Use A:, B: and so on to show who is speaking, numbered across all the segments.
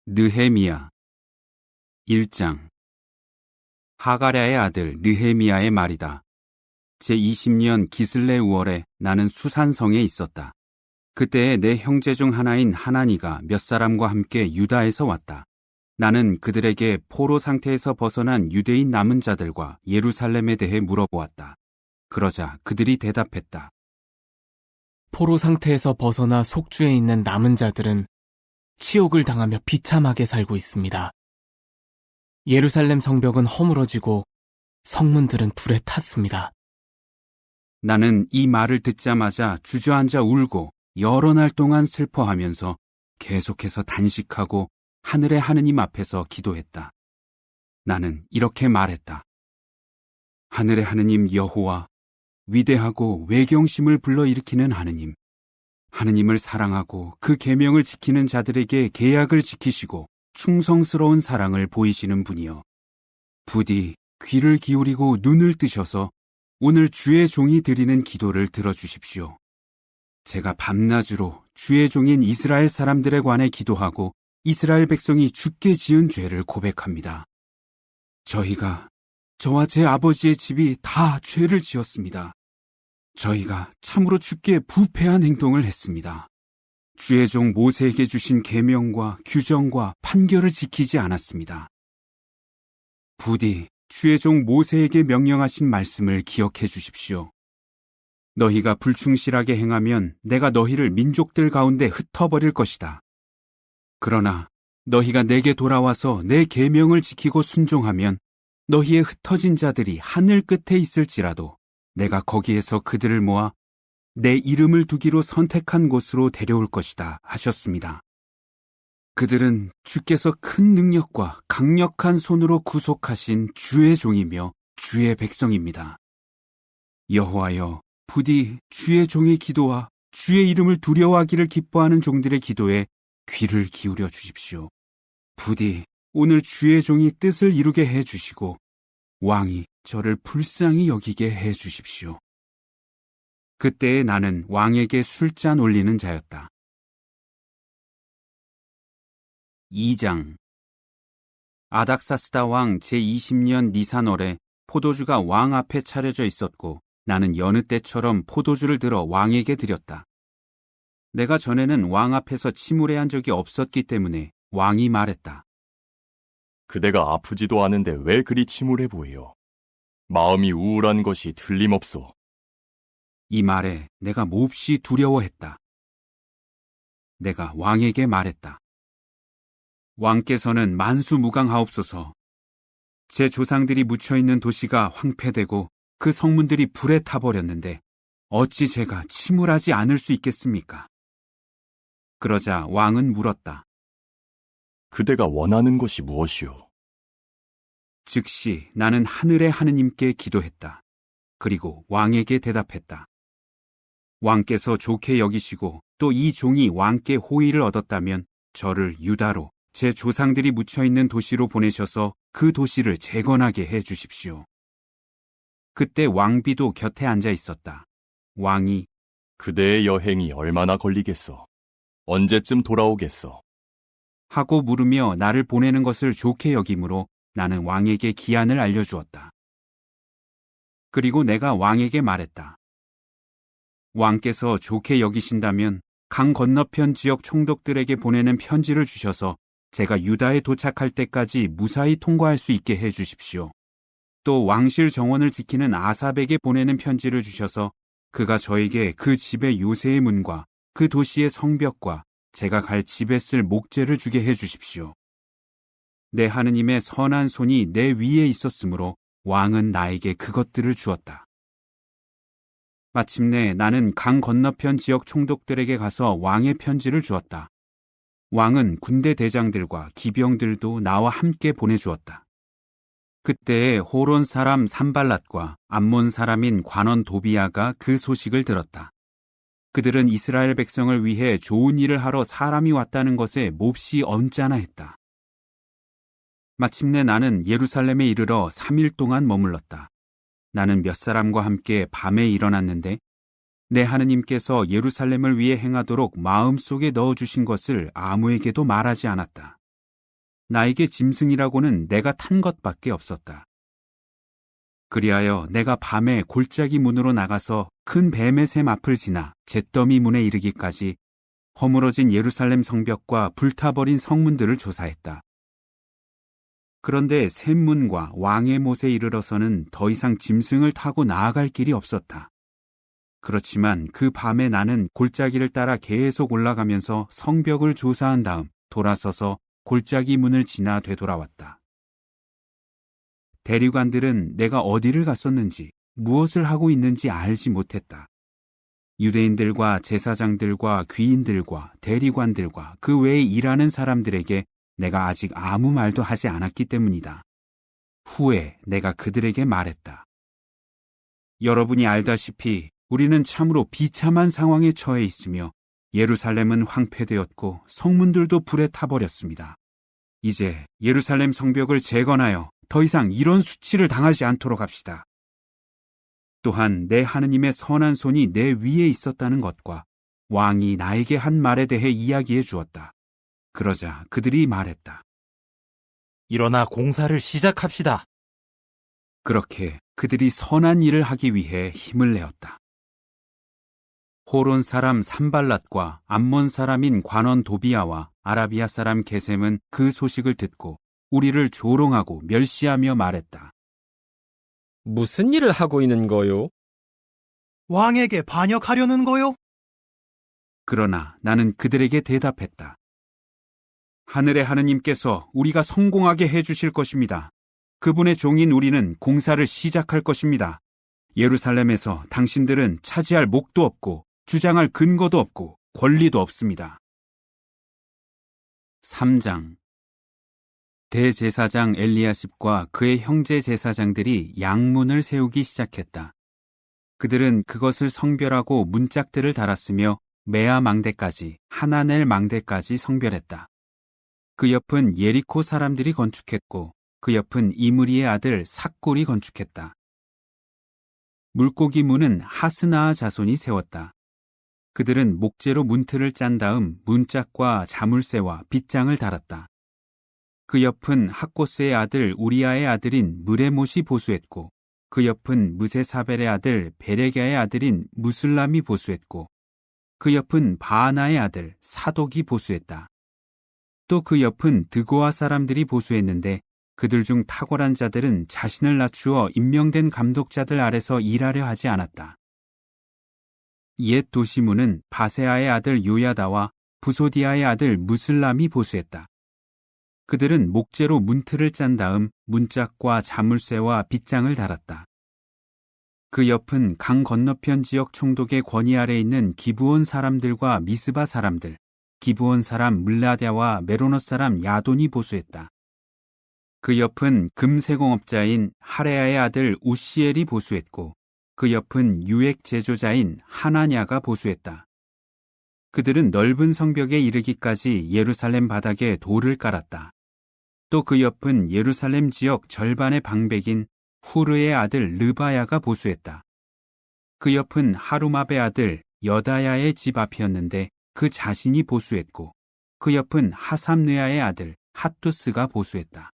A: 느헤미야 1장. 하가랴의 아들 느헤미야의 말이다. 제20년 기슬레 우월에 나는 수산성에 있었다. 그때에 내 형제 중 하나인 하나니가 몇 사람과 함께 유다에서 왔다. 나는 그들에게 포로 상태에서 벗어난 유대인 남은 자들과 예루살렘에 대해 물어보았다. 그러자 그들이 대답했다.
B: 포로 상태에서 벗어나 속주에 있는 남은 자들은 치욕을 당하며 비참하게 살고 있습니다. 예루살렘 성벽은 허물어지고 성문들은 불에 탔습니다.
A: 나는 이 말을 듣자마자 주저앉아 울고 여러 날 동안 슬퍼하면서 계속해서 단식하고 하늘의 하느님 앞에서 기도했다. 나는 이렇게 말했다. 하늘의 하느님 여호와, 위대하고 외경심을 불러일으키는 하느님, 하느님을 사랑하고 그 계명을 지키는 자들에게 계약을 지키시고 충성스러운 사랑을 보이시는 분이여. 부디 귀를 기울이고 눈을 뜨셔서 오늘 주의 종이 드리는 기도를 들어주십시오. 제가 밤낮으로 주의 종인 이스라엘 사람들에 관해 기도하고 이스라엘 백성이 주께 지은 죄를 고백합니다. 저와 제 아버지의 집이 다 죄를 지었습니다. 저희가 참으로 주께 부패한 행동을 했습니다. 주의 종 모세에게 주신 계명과 규정과 판결을 지키지 않았습니다. 부디 주의 종 모세에게 명령하신 말씀을 기억해 주십시오. 너희가 불충실하게 행하면 내가 너희를 민족들 가운데 흩어버릴 것이다. 그러나 너희가 내게 돌아와서 내 계명을 지키고 순종하면 너희의 흩어진 자들이 하늘 끝에 있을지라도 내가 거기에서 그들을 모아 내 이름을 두기로 선택한 곳으로 데려올 것이다 하셨습니다. 그들은 주께서 큰 능력과 강력한 손으로 구속하신 주의 종이며 주의 백성입니다. 여호와여, 부디 주의 종의 기도와 주의 이름을 두려워하기를 기뻐하는 종들의 기도에 귀를 기울여 주십시오. 부디 오늘 주의 종이 뜻을 이루게 해 주시고 왕이 저를 불쌍히 여기게 해 주십시오. 그때에 나는 왕에게 술잔 올리는 자였다. 2장. 아닥사스다 왕 제20년 니산월에 포도주가 왕 앞에 차려져 있었고 나는 여느 때처럼 포도주를 들어 왕에게 드렸다. 내가 전에는 왕 앞에서 침울해한 적이 없었기 때문에 왕이 말했다.
C: 그대가 아프지도 않은데 왜 그리 침울해 보이요? 마음이 우울한 것이 틀림없소.
A: 이 말에 내가 몹시 두려워했다. 내가 왕에게 말했다. 왕께서는 만수무강하옵소서. 제 조상들이 묻혀있는 도시가 황폐되고 그 성문들이 불에 타버렸는데 어찌 제가 침울하지 않을 수 있겠습니까? 그러자 왕은 물었다.
C: 그대가 원하는 것이 무엇이오?
A: 즉시 나는 하늘의 하느님께 기도했다. 그리고 왕에게 대답했다. 왕께서 좋게 여기시고 또 이 종이 왕께 호의를 얻었다면 저를 유다로 제 조상들이 묻혀있는 도시로 보내셔서 그 도시를 재건하게 해 주십시오. 그때 왕비도 곁에 앉아 있었다. 왕이
C: 그대의 여행이 얼마나 걸리겠소? 언제쯤 돌아오겠소?
A: 하고 물으며 나를 보내는 것을 좋게 여기므로 나는 왕에게 기한을 알려주었다. 그리고 내가 왕에게 말했다. 왕께서 좋게 여기신다면 강 건너편 지역 총독들에게 보내는 편지를 주셔서 제가 유다에 도착할 때까지 무사히 통과할 수 있게 해 주십시오. 또 왕실 정원을 지키는 아삽에게 보내는 편지를 주셔서 그가 저에게 그 집의 요새의 문과 그 도시의 성벽과 제가 갈 집에 쓸 목재를 주게 해 주십시오. 내 하느님의 선한 손이 내 위에 있었으므로 왕은 나에게 그것들을 주었다. 마침내 나는 강 건너편 지역 총독들에게 가서 왕의 편지를 주었다. 왕은 군대 대장들과 기병들도 나와 함께 보내주었다. 그때에 호론 사람 산발랏과 암몬 사람인 관원 도비야가 그 소식을 들었다. 그들은 이스라엘 백성을 위해 좋은 일을 하러 사람이 왔다는 것에 몹시 언짢아했다. 마침내 나는 예루살렘에 이르러 3일 동안 머물렀다. 나는 몇 사람과 함께 밤에 일어났는데 내 하느님께서 예루살렘을 위해 행하도록 마음속에 넣어주신 것을 아무에게도 말하지 않았다. 나에게 짐승이라고는 내가 탄 것밖에 없었다. 그리하여 내가 밤에 골짜기 문으로 나가서 큰 뱀의 샘 앞을 지나 잿더미 문에 이르기까지 허물어진 예루살렘 성벽과 불타버린 성문들을 조사했다. 그런데 샘문과 왕의 못에 이르러서는 더 이상 짐승을 타고 나아갈 길이 없었다. 그렇지만 그 밤에 나는 골짜기를 따라 계속 올라가면서 성벽을 조사한 다음 돌아서서 골짜기 문을 지나 되돌아왔다. 대류관들은 내가 어디를 갔었는지 무엇을 하고 있는지 알지 못했다. 유대인들과 제사장들과 귀인들과 대리관들과 그 외에 일하는 사람들에게 내가 아직 아무 말도 하지 않았기 때문이다. 후에 내가 그들에게 말했다. 여러분이 알다시피 우리는 참으로 비참한 상황에 처해 있으며 예루살렘은 황폐되었고 성문들도 불에 타버렸습니다. 이제 예루살렘 성벽을 재건하여 더 이상 이런 수치를 당하지 않도록 합시다. 또한 내 하느님의 선한 손이 내 위에 있었다는 것과 왕이 나에게 한 말에 대해 이야기해 주었다. 그러자 그들이 말했다.
D: 일어나 공사를 시작합시다.
A: 그렇게 그들이 선한 일을 하기 위해 힘을 내었다. 호론 사람 산발랏과 암몬 사람인 관원 도비아와 아라비아 사람 게셈은 그 소식을 듣고 우리를 조롱하고 멸시하며 말했다.
E: 무슨 일을 하고 있는 거요?
F: 왕에게 반역하려는 거요?
A: 그러나 나는 그들에게 대답했다. 하늘의 하느님께서 우리가 성공하게 해주실 것입니다. 그분의 종인 우리는 공사를 시작할 것입니다. 예루살렘에서 당신들은 차지할 목도 없고 주장할 근거도 없고 권리도 없습니다. 3장 대제사장 엘리야십과 그의 형제 제사장들이 양문을 세우기 시작했다. 그들은 그것을 성별하고 문짝들을 달았으며 메아 망대까지 하나넬 망대까지 성별했다. 그 옆은 예리코 사람들이 건축했고 그 옆은 이므리의 아들 삭굴이 건축했다. 물고기 문은 하스나아 자손이 세웠다. 그들은 목재로 문틀을 짠 다음 문짝과 자물쇠와 빗장을 달았다. 그 옆은 학고스의 아들 우리아의 아들인 무레못이 보수했고 그 옆은 무세사벨의 아들 베레갸의 아들인 무슬람이 보수했고 그 옆은 바하나의 아들 사독이 보수했다. 또 그 옆은 드고아 사람들이 보수했는데 그들 중 탁월한 자들은 자신을 낮추어 임명된 감독자들 아래서 일하려 하지 않았다. 옛 도시문은 바세아의 아들 요야다와 부소디아의 아들 무슬람이 보수했다. 그들은 목재로 문틀을 짠 다음 문짝과 자물쇠와 빗장을 달았다. 그 옆은 강 건너편 지역 총독의 권위 아래 있는 기브온 사람들과 미스바 사람들, 기브온 사람 물라랴와 메로노 사람 야돈이 보수했다. 그 옆은 금세공업자인 하레아의 아들 우시엘이 보수했고 그 옆은 유액 제조자인 하나냐가 보수했다. 그들은 넓은 성벽에 이르기까지 예루살렘 바닥에 돌을 깔았다. 또 그 옆은 예루살렘 지역 절반의 방백인 후르의 아들 르바야가 보수했다. 그 옆은 하루마베 아들 여다야의 집 앞이었는데 그 자신이 보수했고 그 옆은 하삼느아의 아들 핫두스가 보수했다.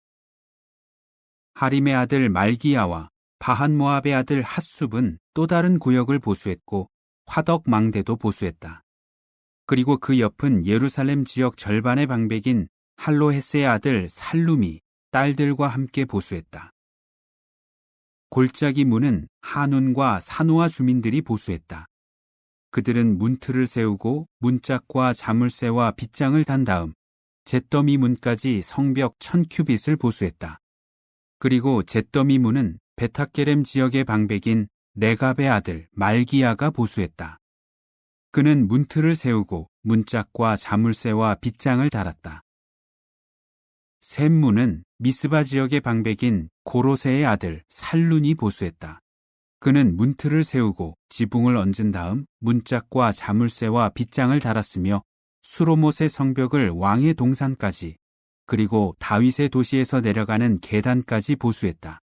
A: 하림의 아들 말기야와 바한모압의 아들 핫숲은 또 다른 구역을 보수했고 화덕 망대도 보수했다. 그리고 그 옆은 예루살렘 지역 절반의 방백인 할로헤스의 아들 살룸이 딸들과 함께 보수했다. 골짜기 문은 하눈과 사노아 주민들이 보수했다. 그들은 문틀을 세우고 문짝과 자물쇠와 빗장을 단 다음 잿더미 문까지 성벽 1000큐빗을 보수했다. 그리고 잿더미 문은 베타게렘 지역의 방백인 레갑의 아들 말기야가 보수했다. 그는 문틀을 세우고 문짝과 자물쇠와 빗장을 달았다. 샘문은 미스바 지역의 방백인 고로세의 아들 살룬이 보수했다. 그는 문틀을 세우고 지붕을 얹은 다음 문짝과 자물쇠와 빗장을 달았으며 수로못의 성벽을 왕의 동산까지 그리고 다윗의 도시에서 내려가는 계단까지 보수했다.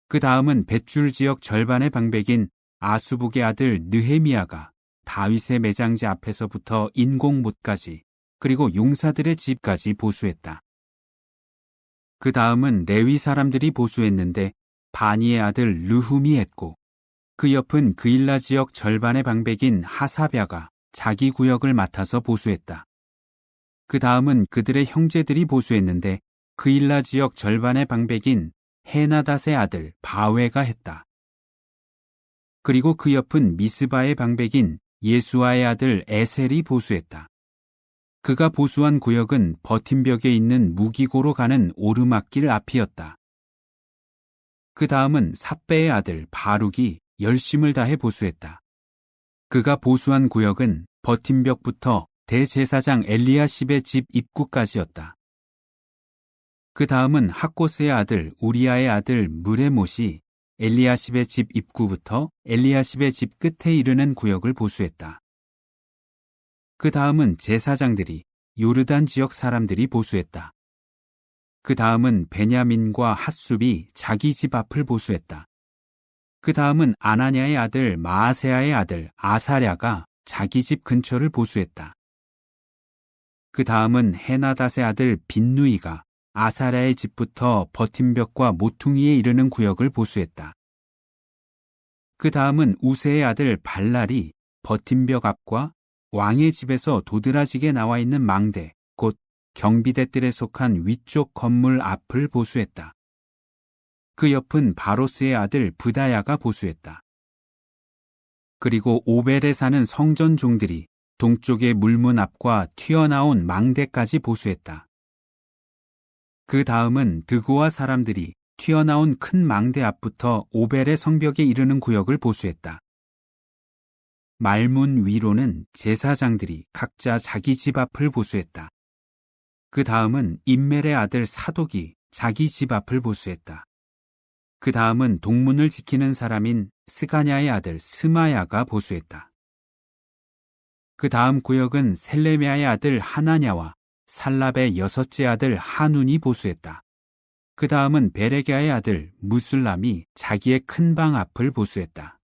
A: 그 다음은 벳줄 지역 절반의 방백인 아수북의 아들 느헤미야가 다윗의 매장지 앞에서부터 인공못까지 그리고 용사들의 집까지 보수했다. 그 다음은 레위 사람들이 보수했는데 바니의 아들 르훔이 했고, 그 옆은 그일라 지역 절반의 방백인 하사랴가 자기 구역을 맡아서 보수했다. 그 다음은 그들의 형제들이 보수했는데 그일라 지역 절반의 방백인 헤나닷의 아들 바웨가 했다. 그리고 그 옆은 미스바의 방백인 예수아의 아들 에셀이 보수했다. 그가 보수한 구역은 버팀벽에 있는 무기고로 가는 오르막길 앞이었다. 그 다음은 삽배의 아들 바룩이 열심을 다해 보수했다. 그가 보수한 구역은 버팀벽부터 대제사장 엘리야십의 집 입구까지였다. 그 다음은 학고스의 아들 우리아의 아들 무레못이 엘리야십의 집 입구부터 엘리야십의 집 끝에 이르는 구역을 보수했다. 그 다음은 제사장들이 요르단 지역 사람들이 보수했다. 그 다음은 베냐민과 핫숲이 자기 집 앞을 보수했다. 그 다음은 아나냐의 아들 마아세아의 아들 아사랴가 자기 집 근처를 보수했다. 그 다음은 헤나닷의 아들 빈누이가 아사랴의 집부터 버팀벽과 모퉁이에 이르는 구역을 보수했다. 그 다음은 우세의 아들 발랄이 버팀벽 앞과 왕의 집에서 도드라지게 나와 있는 망대, 곧 경비대들에 속한 위쪽 건물 앞을 보수했다. 그 옆은 바로스의 아들 브다야가 보수했다. 그리고 오벨에 사는 성전 종들이 동쪽의 물문 앞과 튀어나온 망대까지 보수했다. 그 다음은 드고아 사람들이 튀어나온 큰 망대 앞부터 오벨의 성벽에 이르는 구역을 보수했다. 말문 위로는 제사장들이 각자 자기 집 앞을 보수했다. 그 다음은 임멜의 아들 사독이 자기 집 앞을 보수했다. 그 다음은 동문을 지키는 사람인 스가냐의 아들 스마야가 보수했다. 그 다음 구역은 셀레미아의 아들 하나냐와 살랍의 여섯째 아들 하눈이 보수했다. 그 다음은 베레게아의 아들 무슬람이 자기의 큰 방 앞을 보수했다.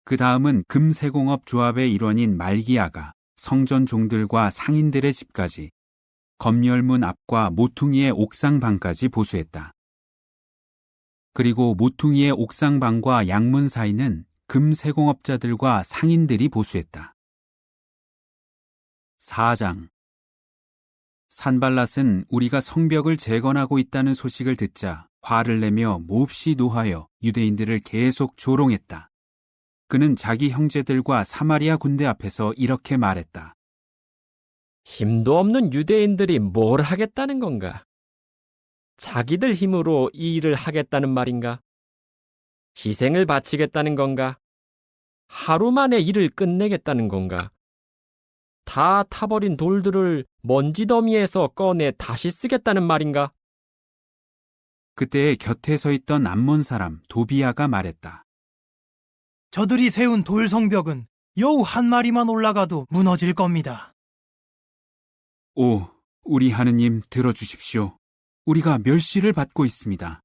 A: 그 다음은 금세공업 조합의 일원인 말기야가 성전 종들과 상인들의 집까지 검열문 앞과 모퉁이의 옥상방까지 보수했다. 그리고 모퉁이의 옥상방과 양문 사이는 금세공업자들과 상인들이 보수했다. 4장. 산발랏은 우리가 성벽을 재건하고 있다는 소식을 듣자 화를 내며 몹시 노하여 유대인들을 계속 조롱했다. 그는 자기 형제들과 사마리아 군대 앞에서 이렇게 말했다.
E: 힘도 없는 유대인들이 뭘 하겠다는 건가? 자기들 힘으로 이 일을 하겠다는 말인가? 희생을 바치겠다는 건가? 하루 만에 일을 끝내겠다는 건가? 다 타버린 돌들을 먼지 더미에서 꺼내 다시 쓰겠다는 말인가?
A: 그때 곁에 서 있던 암몬 사람 도비야가 말했다.
F: 저들이 세운 돌 성벽은 여우 한 마리만 올라가도 무너질 겁니다.
A: 오, 우리 하느님 들어주십시오. 우리가 멸시를 받고 있습니다.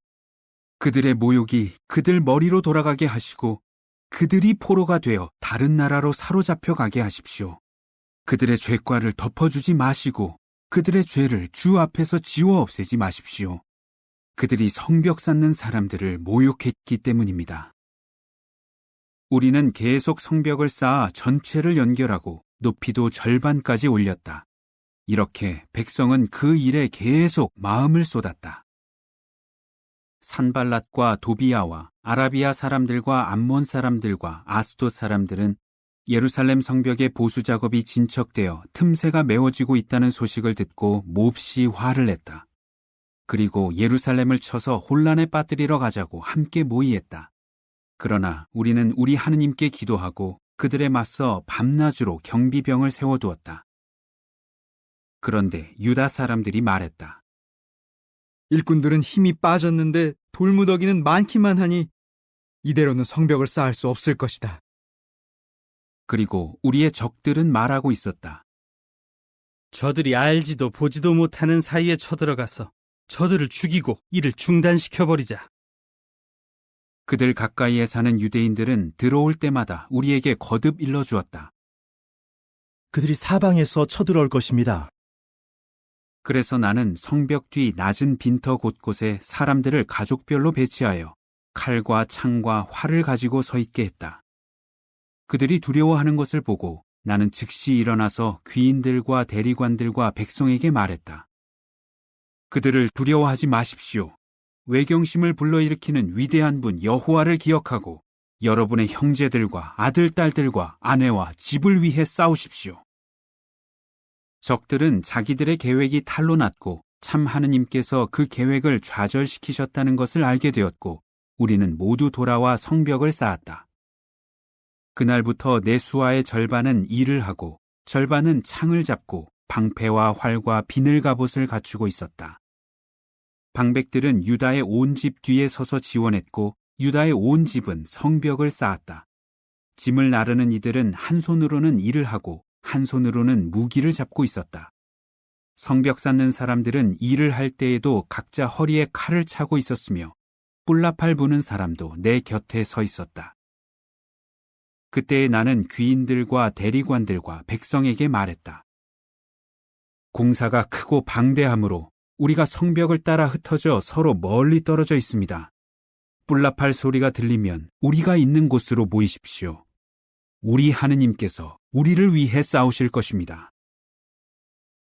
A: 그들의 모욕이 그들 머리로 돌아가게 하시고 그들이 포로가 되어 다른 나라로 사로잡혀 가게 하십시오. 그들의 죄과를 덮어주지 마시고 그들의 죄를 주 앞에서 지워 없애지 마십시오. 그들이 성벽 쌓는 사람들을 모욕했기 때문입니다. 우리는 계속 성벽을 쌓아 전체를 연결하고 높이도 절반까지 올렸다. 이렇게 백성은 그 일에 계속 마음을 쏟았다. 산발랏과 도비야와 아라비아 사람들과 암몬 사람들과 아스돗 사람들은 예루살렘 성벽의 보수 작업이 진척되어 틈새가 메워지고 있다는 소식을 듣고 몹시 화를 냈다. 그리고 예루살렘을 쳐서 혼란에 빠뜨리러 가자고 함께 모의했다. 그러나 우리는 우리 하느님께 기도하고 그들에 맞서 밤낮으로 경비병을 세워두었다. 그런데 유다 사람들이 말했다.
G: 일꾼들은 힘이 빠졌는데 돌무더기는 많기만 하니 이대로는 성벽을 쌓을 수 없을 것이다.
A: 그리고 우리의 적들은 말하고 있었다.
H: 저들이 알지도 보지도 못하는 사이에 쳐들어가서 저들을 죽이고 일을 중단시켜버리자.
A: 그들 가까이에 사는 유대인들은 들어올 때마다 우리에게 거듭 일러주었다.
I: 그들이 사방에서 쳐들어올 것입니다.
A: 그래서 나는 성벽 뒤 낮은 빈터 곳곳에 사람들을 가족별로 배치하여 칼과 창과 활을 가지고 서 있게 했다. 그들이 두려워하는 것을 보고 나는 즉시 일어나서 귀인들과 대리관들과 백성에게 말했다. 그들을 두려워하지 마십시오. 외경심을 불러일으키는 위대한 분 여호와를 기억하고 여러분의 형제들과 아들, 딸들과 아내와 집을 위해 싸우십시오. 적들은 자기들의 계획이 탈로 났고 참 하느님께서 그 계획을 좌절시키셨다는 것을 알게 되었고 우리는 모두 돌아와 성벽을 쌓았다. 그날부터 내 수하의 절반은 일을 하고 절반은 창을 잡고 방패와 활과 비늘 갑옷을 갖추고 있었다. 방백들은 유다의 온 집 뒤에 서서 지원했고 유다의 온 집은 성벽을 쌓았다. 짐을 나르는 이들은 한 손으로는 일을 하고 한 손으로는 무기를 잡고 있었다. 성벽 쌓는 사람들은 일을 할 때에도 각자 허리에 칼을 차고 있었으며 뿔나팔 부는 사람도 내 곁에 서 있었다. 그때 나는 귀인들과 대리관들과 백성에게 말했다. 공사가 크고 방대하므로 우리가 성벽을 따라 흩어져 서로 멀리 떨어져 있습니다. 뿔나팔 소리가 들리면 우리가 있는 곳으로 모이십시오. 우리 하느님께서 우리를 위해 싸우실 것입니다.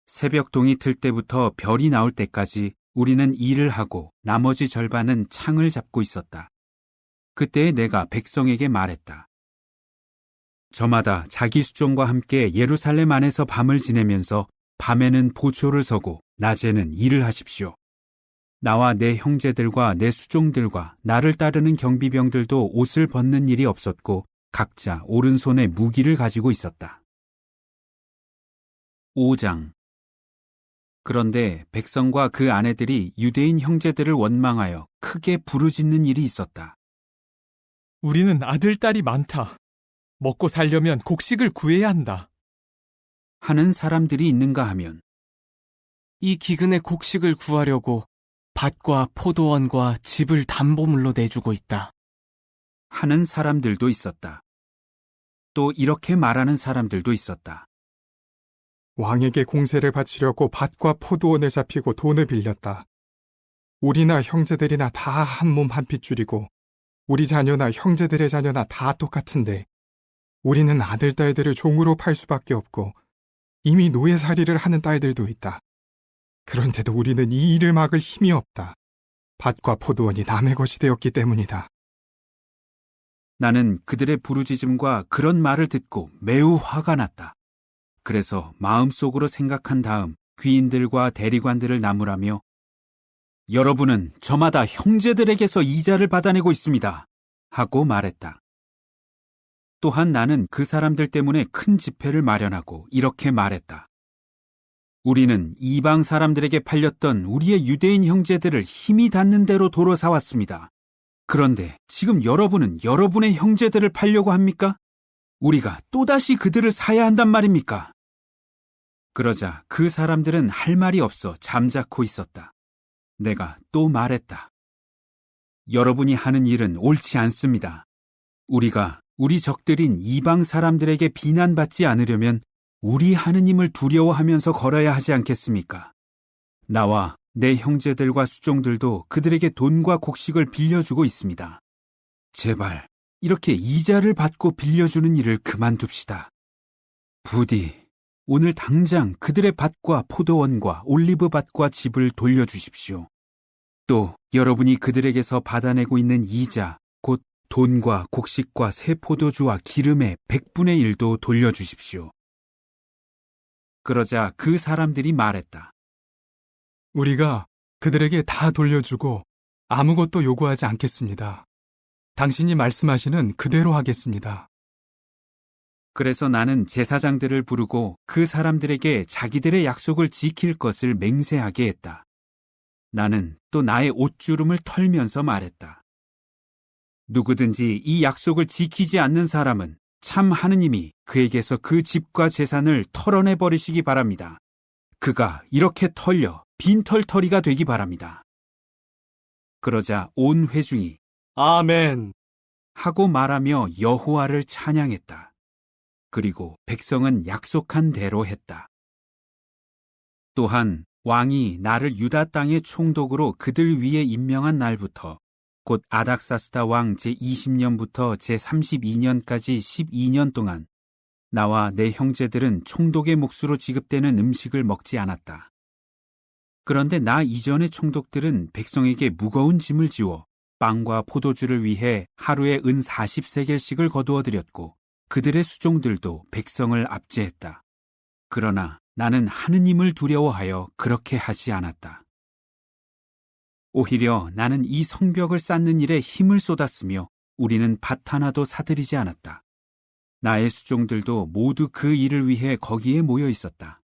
A: 새벽동이 틀 때부터 별이 나올 때까지 우리는 일을 하고 나머지 절반은 창을 잡고 있었다. 그때 내가 백성에게 말했다. 저마다 자기 수종과 함께 예루살렘 안에서 밤을 지내면서 밤에는 보초를 서고 낮에는 일을 하십시오. 나와 내 형제들과 내 수종들과 나를 따르는 경비병들도 옷을 벗는 일이 없었고 각자 오른손에 무기를 가지고 있었다. 5장. 그런데 백성과 그 아내들이 유대인 형제들을 원망하여 크게 부르짖는 일이 있었다.
I: 우리는 아들, 딸이 많다. 먹고 살려면 곡식을 구해야 한다.
A: 하는 사람들이 있는가 하면
B: 이 기근에 곡식을 구하려고 밭과 포도원과 집을 담보물로 내주고 있다.
A: 하는 사람들도 있었다. 또 이렇게 말하는 사람들도 있었다.
J: 왕에게 공세를 바치려고 밭과 포도원을 잡히고 돈을 빌렸다. 우리나 형제들이나 다 한 몸 한 핏줄이고 우리 자녀나 형제들의 자녀나 다 똑같은데 우리는 아들, 딸들을 종으로 팔 수밖에 없고 이미 노예살이를 하는 딸들도 있다. 그런데도 우리는 이 일을 막을 힘이 없다. 밭과 포도원이 남의 것이 되었기 때문이다.
A: 나는 그들의 부르짖음과 그런 말을 듣고 매우 화가 났다. 그래서 마음속으로 생각한 다음 귀인들과 대리관들을 나무라며 여러분은 저마다 형제들에게서 이자를 받아내고 있습니다. 하고 말했다. 또한 나는 그 사람들 때문에 큰 집회를 마련하고 이렇게 말했다. 우리는 이방 사람들에게 팔렸던 우리의 유대인 형제들을 힘이 닿는 대로 도로 사왔습니다. 그런데 지금 여러분은 여러분의 형제들을 팔려고 합니까? 우리가 또다시 그들을 사야 한단 말입니까? 그러자 그 사람들은 할 말이 없어 잠자코 있었다. 내가 또 말했다. 여러분이 하는 일은 옳지 않습니다. 우리가 우리 적들인 이방 사람들에게 비난받지 않으려면 우리 하느님을 두려워하면서 걸어야 하지 않겠습니까? 나와 내 형제들과 수종들도 그들에게 돈과 곡식을 빌려주고 있습니다. 제발 이렇게 이자를 받고 빌려주는 일을 그만둡시다. 부디 오늘 당장 그들의 밭과 포도원과 올리브밭과 집을 돌려주십시오. 또 여러분이 그들에게서 받아내고 있는 이자, 곧 돈과 곡식과 새 포도주와 기름의 100분의 1도 돌려주십시오. 그러자 그 사람들이 말했다.
J: 우리가 그들에게 다 돌려주고 아무것도 요구하지 않겠습니다. 당신이 말씀하시는 그대로 하겠습니다.
A: 그래서 나는 제사장들을 부르고 그 사람들에게 자기들의 약속을 지킬 것을 맹세하게 했다. 나는 또 나의 옷주름을 털면서 말했다. 누구든지 이 약속을 지키지 않는 사람은 참 하느님이 그에게서 그 집과 재산을 털어내 버리시기 바랍니다. 그가 이렇게 털려 빈털터리가 되기 바랍니다. 그러자 온 회중이
I: 아멘
A: 하고 말하며 여호와를 찬양했다. 그리고 백성은 약속한 대로 했다. 또한 왕이 나를 유다 땅의 총독으로 그들 위에 임명한 날부터 곧 아닥사스다 왕 제20년부터 제32년까지 12년 동안 나와 내 형제들은 총독의 몫으로 지급되는 음식을 먹지 않았다. 그런데 나 이전의 총독들은 백성에게 무거운 짐을 지워 빵과 포도주를 위해 하루에 은 40세겔씩을 거두어 드렸고 그들의 수종들도 백성을 압제했다. 그러나 나는 하느님을 두려워하여 그렇게 하지 않았다. 오히려 나는 이 성벽을 쌓는 일에 힘을 쏟았으며 우리는 밭 하나도 사들이지 않았다. 나의 수종들도 모두 그 일을 위해 거기에 모여 있었다.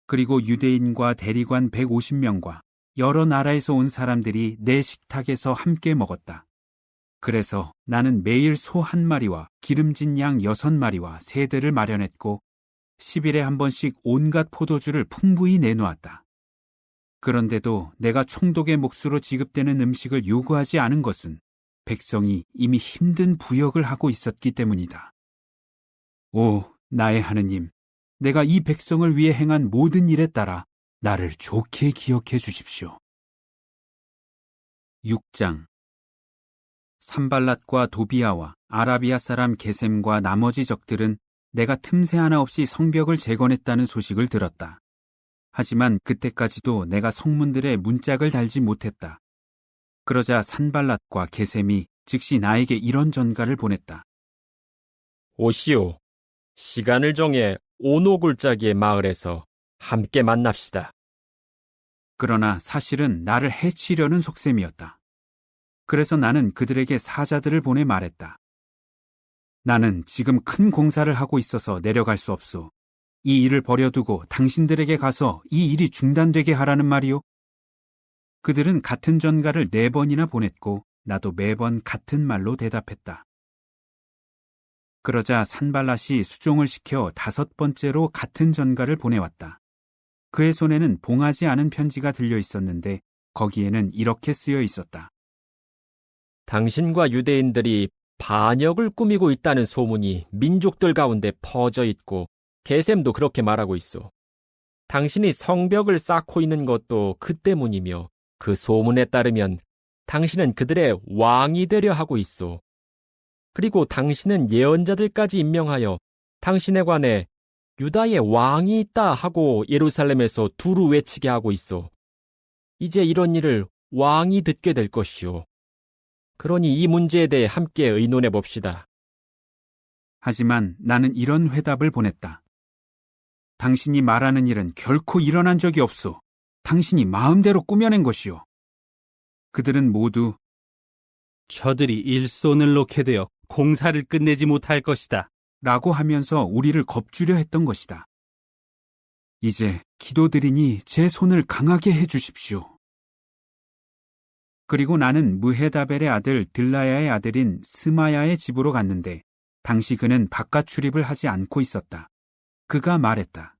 A: 그리고 유대인과 대리관 150명과 여러 나라에서 온 사람들이 내 식탁에서 함께 먹었다. 그래서 나는 매일 소 1마리와 기름진 양 6마리와 세대를 마련했고 10일에 한 번씩 온갖 포도주를 풍부히 내놓았다. 그런데도 내가 총독의 몫으로 지급되는 음식을 요구하지 않은 것은 백성이 이미 힘든 부역을 하고 있었기 때문이다. 오, 나의 하느님, 내가 이 백성을 위해 행한 모든 일에 따라 나를 좋게 기억해 주십시오. 6장. 산발랏과 도비아와 아라비아 사람 게셈과 나머지 적들은 내가 틈새 하나 없이 성벽을 재건했다는 소식을 들었다. 하지만 그때까지도 내가 성문들에 문짝을 달지 못했다. 그러자 산발랏과 게셈이 즉시 나에게 이런 전가를 보냈다.
E: 오시오. 시간을 정해 오노골짜기의 마을에서 함께 만납시다.
A: 그러나 사실은 나를 해치려는 속셈이었다. 그래서 나는 그들에게 사자들을 보내 말했다. 나는 지금 큰 공사를 하고 있어서 내려갈 수 없소. 이 일을 버려두고 당신들에게 가서 이 일이 중단되게 하라는 말이오. 그들은 같은 전가를 4번이나 보냈고 나도 매번 같은 말로 대답했다. 그러자 산발랏이 수종을 시켜 5번째로 같은 전가를 보내왔다. 그의 손에는 봉하지 않은 편지가 들려 있었는데 거기에는 이렇게 쓰여 있었다.
E: 당신과 유대인들이 반역을 꾸미고 있다는 소문이 민족들 가운데 퍼져 있고 게셈도 그렇게 말하고 있소. 당신이 성벽을 쌓고 있는 것도 그 때문이며 그 소문에 따르면 당신은 그들의 왕이 되려 하고 있소. 그리고 당신은 예언자들까지 임명하여 당신에 관해 유다의 왕이 있다 하고 예루살렘에서 두루 외치게 하고 있소. 이제 이런 일을 왕이 듣게 될 것이오. 그러니 이 문제에 대해 함께 의논해 봅시다.
A: 하지만 나는 이런 회답을 보냈다. 당신이 말하는 일은 결코 일어난 적이 없소. 당신이 마음대로 꾸며낸 것이오. 그들은 모두
H: 저들이 일손을 놓게 되어 공사를 끝내지 못할 것이다.
A: 라고 하면서 우리를 겁주려 했던 것이다. 이제 기도드리니 제 손을 강하게 해 주십시오. 그리고 나는 무헤다벨의 아들 들라야의 아들인 스마야의 집으로 갔는데 당시 그는 바깥 출입을 하지 않고 있었다. 그가 말했다.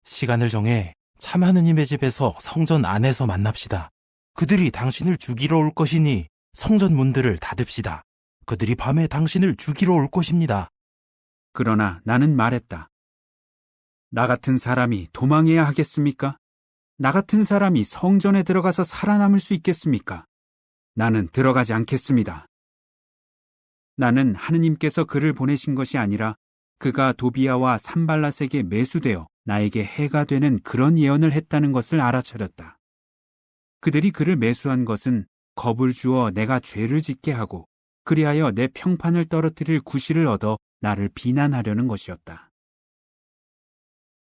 D: 시간을 정해 참 하느님의 집에서 성전 안에서 만납시다. 그들이 당신을 죽이러 올 것이니 성전 문들을 닫읍시다. 그들이 밤에 당신을 죽이러 올 것입니다.
A: 그러나 나는 말했다. 나 같은 사람이 도망해야 하겠습니까? 나 같은 사람이 성전에 들어가서 살아남을 수 있겠습니까? 나는 들어가지 않겠습니다. 나는 하느님께서 그를 보내신 것이 아니라 그가 도비아와 산발랏에게 매수되어 나에게 해가 되는 그런 예언을 했다는 것을 알아차렸다. 그들이 그를 매수한 것은 겁을 주어 내가 죄를 짓게 하고 그리하여 내 평판을 떨어뜨릴 구실을 얻어 나를 비난하려는 것이었다.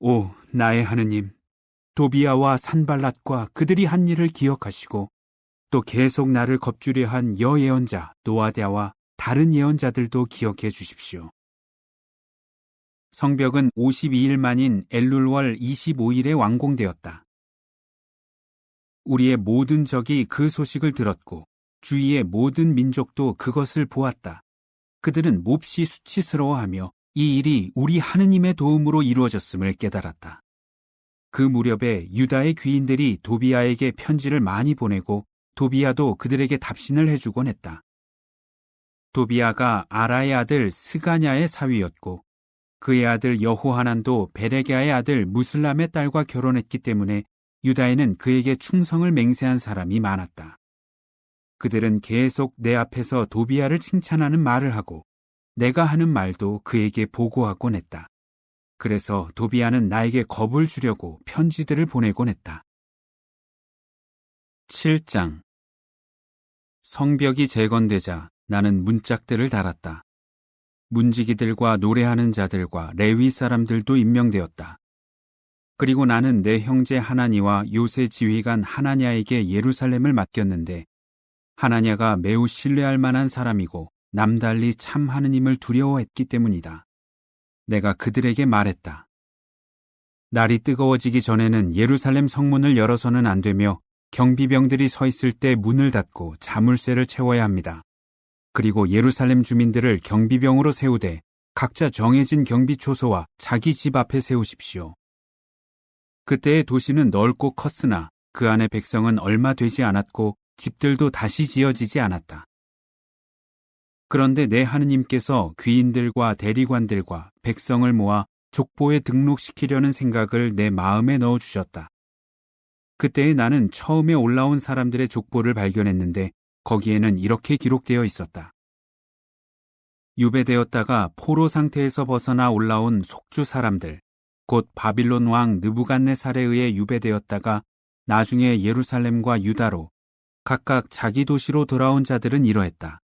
A: 오, 나의 하느님, 도비아와 산발랏과 그들이 한 일을 기억하시고 또 계속 나를 겁주려 한 여예언자 노아랴와 다른 예언자들도 기억해 주십시오. 성벽은 52일 만인 엘룰월 25일에 완공되었다. 우리의 모든 적이 그 소식을 들었고 주위의 모든 민족도 그것을 보았다. 그들은 몹시 수치스러워하며 이 일이 우리 하느님의 도움으로 이루어졌음을 깨달았다. 그 무렵에 유다의 귀인들이 도비아에게 편지를 많이 보내고 도비아도 그들에게 답신을 해주곤 했다. 도비아가 아라의 아들 스가냐의 사위였고 그의 아들 여호하난도 베레게아의 아들 무슬람의 딸과 결혼했기 때문에 유다에는 그에게 충성을 맹세한 사람이 많았다. 그들은 계속 내 앞에서 도비야를 칭찬하는 말을 하고 내가 하는 말도 그에게 보고하곤 했다. 그래서 도비야는 나에게 겁을 주려고 편지들을 보내곤 했다. 7장. 성벽이 재건되자 나는 문짝들을 달았다. 문지기들과 노래하는 자들과 레위 사람들도 임명되었다. 그리고 나는 내 형제 하나니와 요새 지휘관 하나냐에게 예루살렘을 맡겼는데 하나냐가 매우 신뢰할 만한 사람이고 남달리 참 하느님을 두려워했기 때문이다. 내가 그들에게 말했다. 날이 뜨거워지기 전에는 예루살렘 성문을 열어서는 안 되며 경비병들이 서 있을 때 문을 닫고 자물쇠를 채워야 합니다. 그리고 예루살렘 주민들을 경비병으로 세우되 각자 정해진 경비 초소와 자기 집 앞에 세우십시오. 그때의 도시는 넓고 컸으나 그 안의 백성은 얼마 되지 않았고 집들도 다시 지어지지 않았다. 그런데 내 하느님께서 귀인들과 대리관들과 백성을 모아 족보에 등록시키려는 생각을 내 마음에 넣어주셨다. 그때에 나는 처음에 올라온 사람들의 족보를 발견했는데 거기에는 이렇게 기록되어 있었다. 유배되었다가 포로 상태에서 벗어나 올라온 속주 사람들, 곧 바빌론 왕 느부갓네살에 의해 유배되었다가 나중에 예루살렘과 유다로 각각 자기 도시로 돌아온 자들은 이러했다.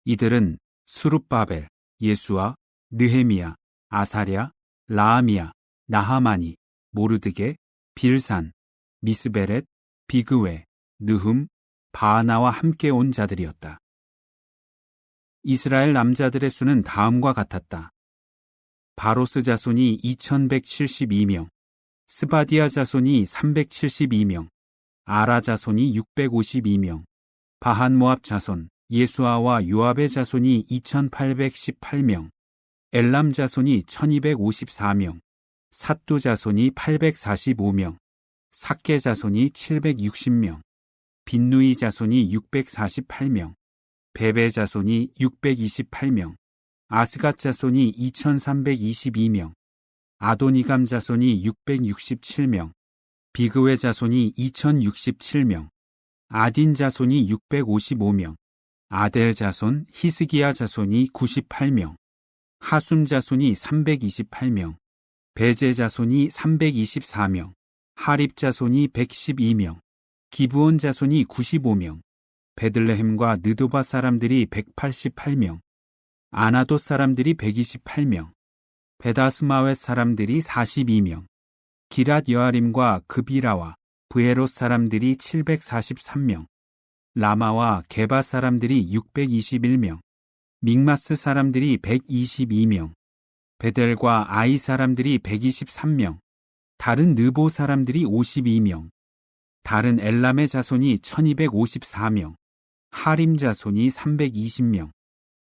A: 이들은 수룹바벨, 예수아, 느헤미야, 아사랴, 라아미야, 나하마니, 모르드게, 빌산, 미스베렛, 비그웨, 느흠, 바하나와 함께 온 자들이었다. 이스라엘 남자들의 수는 다음과 같았다. 바로스 자손이 2172명, 스바디아 자손이 372명, 아라 자손이 652명, 바한 모압 자손, 예수아와 요압의 자손이 2818명, 엘람 자손이 1254명, 삿두 자손이 845명, 삭게 자손이 760명, 빈누이 자손이 648명, 베베 자손이 628명, 아스갓 자손이 2322명, 아도니감 자손이 667명, 비그웨 자손이 2067명, 아딘 자손이 655명, 아델 자손, 히스기야 자손이 98명, 하숨 자손이 328명, 베제 자손이 324명, 하립 자손이 112명, 기브온 자손이 95명, 베들레헴과 느도바 사람들이 188명, 아나돗 사람들이 128명, 베다스마웻 사람들이 42명, 기랏 여아림과 그비라와 브에롯 사람들이 743명, 라마와 게바 사람들이 621명, 믹마스 사람들이 122명, 베델과 아이 사람들이 123명, 다른 느보 사람들이 52명, 다른 엘람의 자손이 1254명, 하림 자손이 320명,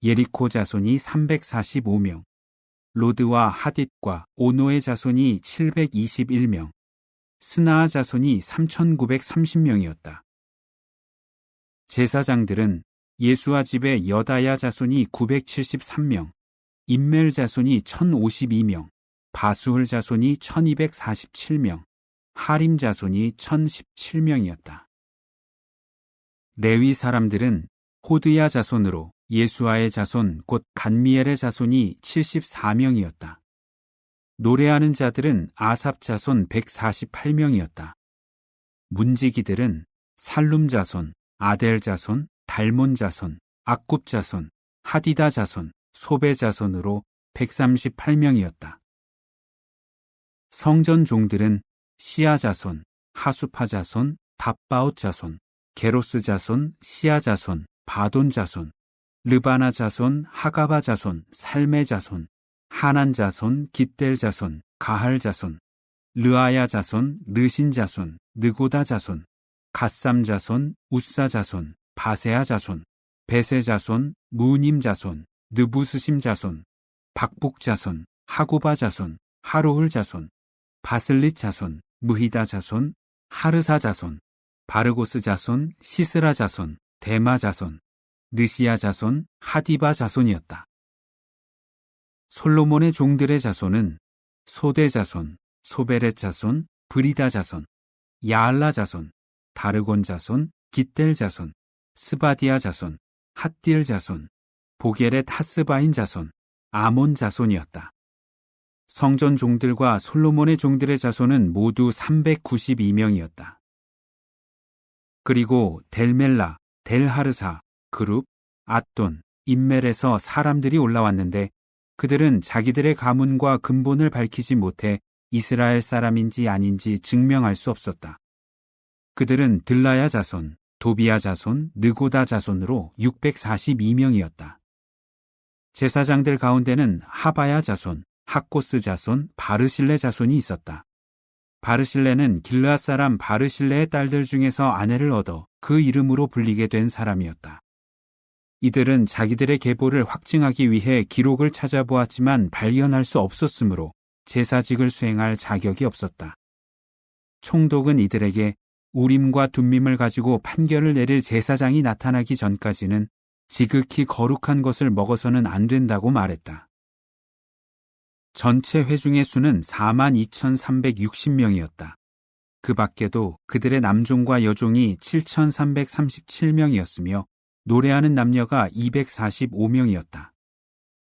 A: 예리코 자손이 345명, 로드와 하딧과 오노의 자손이 721명, 스나아 자손이 3930명이었다. 제사장들은 예수아 집의 여다야 자손이 973명, 임멜 자손이 1052명, 바수훌 자손이 1247명, 하림 자손이 1017명이었다. 레위 사람들은 호드야 자손으로 예수아의 자손 곧 간미엘의 자손이 74명이었다. 노래하는 자들은 아삽 자손 148명이었다. 문지기들은 살룸 자손, 아델 자손, 달몬 자손, 악굽 자손, 하디다 자손, 소베 자손으로 138명이었다. 성전 종들은 시아 자손, 하수파 자손, 답바옷 자손, 게로스 자손, 시아 자손, 바돈 자손, 르바나 자손, 하가바 자손, 살메 자손, 하난 자손, 깃델 자손, 가할 자손, 르아야 자손, 르신 자손, 느고다 자손, 갓삼 자손, 우사 자손, 바세아 자손, 베세 자손, 무님 자손, 느부스심 자손, 박북 자손, 하구바 자손, 하루훌 자손, 바슬릿 자손, 무히다 자손, 하르사 자손, 바르고스 자손, 시스라 자손, 데마 자손, 느시야 자손, 하디바 자손이었다. 솔로몬의 종들의 자손은 소대 자손, 소베렛 자손, 브리다 자손, 야알라 자손, 다르곤 자손, 깃델 자손, 스바디아 자손, 핫딜 자손, 보게렛 하스바인 자손, 아몬 자손이었다. 성전 종들과 솔로몬의 종들의 자손은 모두 392명이었다. 그리고 델멜라, 델하르사, 그룹, 앗돈, 인멜에서 사람들이 올라왔는데 그들은 자기들의 가문과 근본을 밝히지 못해 이스라엘 사람인지 아닌지 증명할 수 없었다. 그들은 들라야 자손, 도비야 자손, 느고다 자손으로 642명이었다. 제사장들 가운데는 하바야 자손, 학고스 자손, 바르실레 자손이 있었다. 바르실레는 길르앗 사람 바르실레의 딸들 중에서 아내를 얻어 그 이름으로 불리게 된 사람이었다. 이들은 자기들의 계보를 확증하기 위해 기록을 찾아보았지만 발견할 수 없었으므로 제사직을 수행할 자격이 없었다. 총독은 이들에게 우림과 둠밈을 가지고 판결을 내릴 제사장이 나타나기 전까지는 지극히 거룩한 것을 먹어서는 안 된다고 말했다. 전체 회중의 수는 42,360명이었다. 그 밖에도 그들의 남종과 여종이 7,337명이었으며 노래하는 남녀가 245명이었다.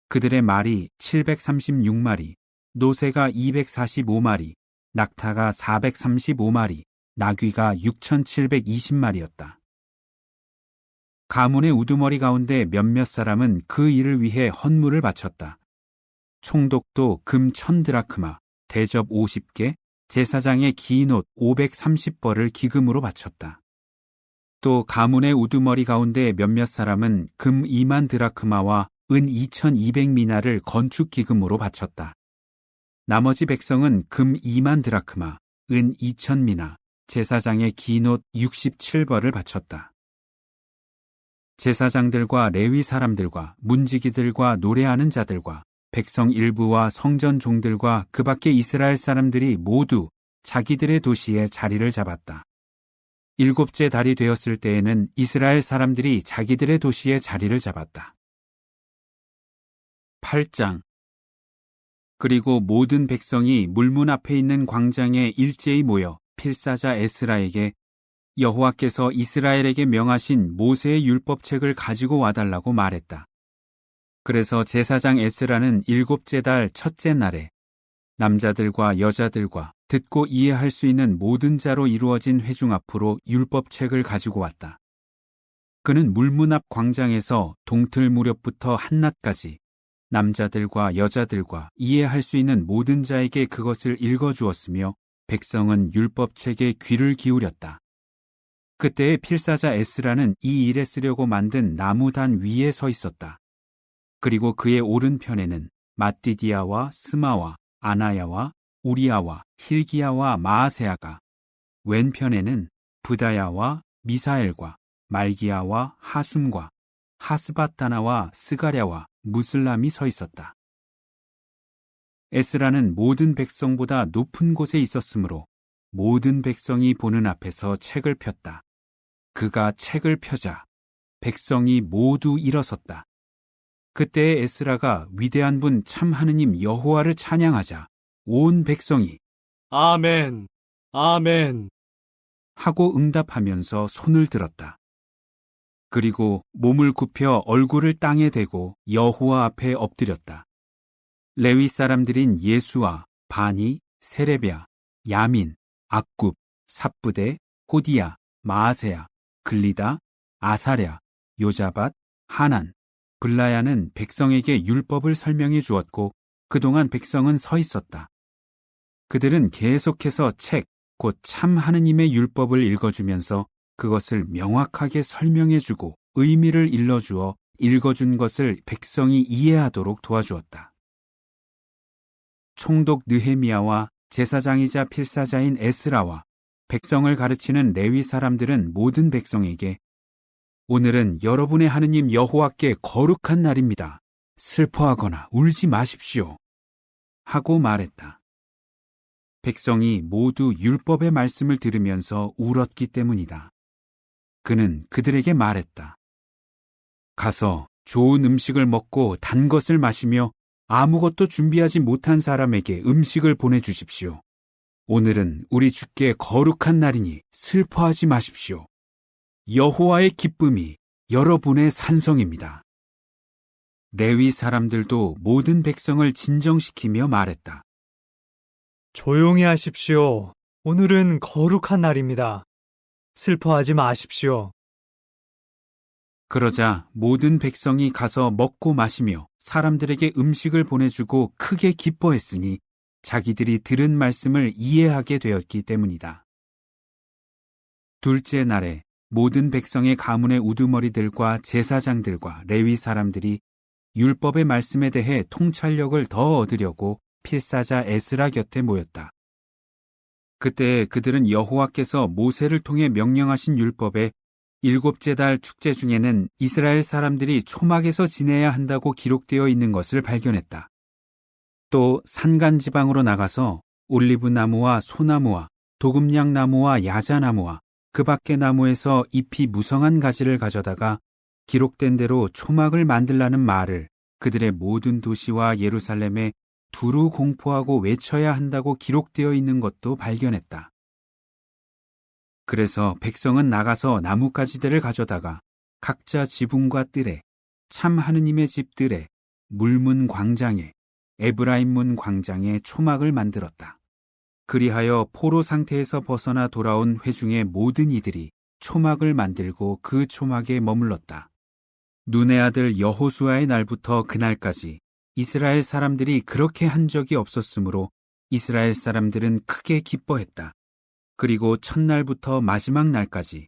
A: 그들의 말이 736마리, 노새가 245마리, 낙타가 435마리, 나귀가 6,720마리였다. 가문의 우두머리 가운데 몇몇 사람은 그 일을 위해 헌물을 바쳤다. 총독도 금 1000드라크마, 대접 50개, 제사장의 긴 옷 530벌을 기금으로 바쳤다. 또 가문의 우두머리 가운데 몇몇 사람은 금 2만 드라크마와 은 2200미나를 건축 기금으로 바쳤다. 나머지 백성은 금 2만 드라크마, 은 2000미나, 제사장의 긴 옷 67벌을 바쳤다. 제사장들과 레위 사람들과 문지기들과 노래하는 자들과 백성 일부와 성전 종들과 그 밖의 이스라엘 사람들이 모두 자기들의 도시에 자리를 잡았다. 7째 달이 되었을 때에는 이스라엘 사람들이 자기들의 도시에 자리를 잡았다. 8장. 그리고 모든 백성이 물문 앞에 있는 광장에 일제히 모여 필사자 에스라에게 여호와께서 이스라엘에게 명하신 모세의 율법책을 가지고 와달라고 말했다. 그래서 제사장 에스라는 7째 달 첫째 날에 남자들과 여자들과 듣고 이해할 수 있는 모든 자로 이루어진 회중 앞으로 율법책을 가지고 왔다. 그는 물문 앞 광장에서 동틀 무렵부터 한낮까지 남자들과 여자들과 이해할 수 있는 모든 자에게 그것을 읽어주었으며 백성은 율법책에 귀를 기울였다. 그때의 필사자 에스라는 이 일에 쓰려고 만든 나무단 위에 서 있었다. 그리고 그의 오른편에는 마띠디아와 스마와 아나야와 우리아와 힐기야와 마아세아가, 왼편에는 부다야와 미사엘과 말기야와 하숨과 하스바타나와 스가랴와 무슬람이 서 있었다. 에스라는 모든 백성보다 높은 곳에 있었으므로 모든 백성이 보는 앞에서 책을 폈다. 그가 책을 펴자 백성이 모두 일어섰다. 그때에 에스라가 위대한 분 참 하느님 여호와를 찬양하자 온 백성이
B: 아멘, 아멘
A: 하고 응답하면서 손을 들었다. 그리고 몸을 굽혀 얼굴을 땅에 대고 여호와 앞에 엎드렸다. 레위 사람들인 예수아, 바니, 세레비아, 야민, 악굽, 삽부데, 호디야, 마아세야, 글리다, 아사랴, 요자밧, 하난, 블라야는 백성에게 율법을 설명해 주었고 그동안 백성은 서 있었다. 그들은 계속해서 책, 곧 참 하느님의 율법을 읽어주면서 그것을 명확하게 설명해 주고 의미를 일러주어 읽어준 것을 백성이 이해하도록 도와주었다. 총독 느헤미야와 제사장이자 필사자인 에스라와 백성을 가르치는 레위 사람들은 모든 백성에게 오늘은 여러분의 하느님 여호와께 거룩한 날입니다. 슬퍼하거나 울지 마십시오. 하고 말했다. 백성이 모두 율법의 말씀을 들으면서 울었기 때문이다. 그는 그들에게 말했다. 가서 좋은 음식을 먹고 단 것을 마시며 아무것도 준비하지 못한 사람에게 음식을 보내주십시오. 오늘은 우리 주께 거룩한 날이니 슬퍼하지 마십시오. 여호와의 기쁨이 여러분의 산성입니다. 레위 사람들도 모든 백성을 진정시키며 말했다.
F: 조용히 하십시오. 오늘은 거룩한 날입니다. 슬퍼하지 마십시오.
A: 그러자 모든 백성이 가서 먹고 마시며 사람들에게 음식을 보내주고 크게 기뻐했으니 자기들이 들은 말씀을 이해하게 되었기 때문이다. 둘째 날에 모든 백성의 가문의 우두머리들과 제사장들과 레위 사람들이 율법의 말씀에 대해 통찰력을 더 얻으려고 필사자 에스라 곁에 모였다. 그때 그들은 여호와께서 모세를 통해 명령하신 율법에 일곱째 달 축제 중에는 이스라엘 사람들이 초막에서 지내야 한다고 기록되어 있는 것을 발견했다. 또 산간 지방으로 나가서 올리브 나무와 소나무와 도금냥 나무와 야자나무와 그 밖의 나무에서 잎이 무성한 가지를 가져다가 기록된 대로 초막을 만들라는 말을 그들의 모든 도시와 예루살렘에 두루 공포하고 외쳐야 한다고 기록되어 있는 것도 발견했다. 그래서 백성은 나가서 나뭇가지들을 가져다가 각자 지붕과 뜰에, 참 하느님의 집들에, 물문 광장에, 에브라임 문 광장에 초막을 만들었다. 그리하여 포로 상태에서 벗어나 돌아온 회중의 모든 이들이 초막을 만들고 그 초막에 머물렀다. 눈의 아들 여호수아의 날부터 그날까지 이스라엘 사람들이 그렇게 한 적이 없었으므로 이스라엘 사람들은 크게 기뻐했다. 그리고 첫날부터 마지막 날까지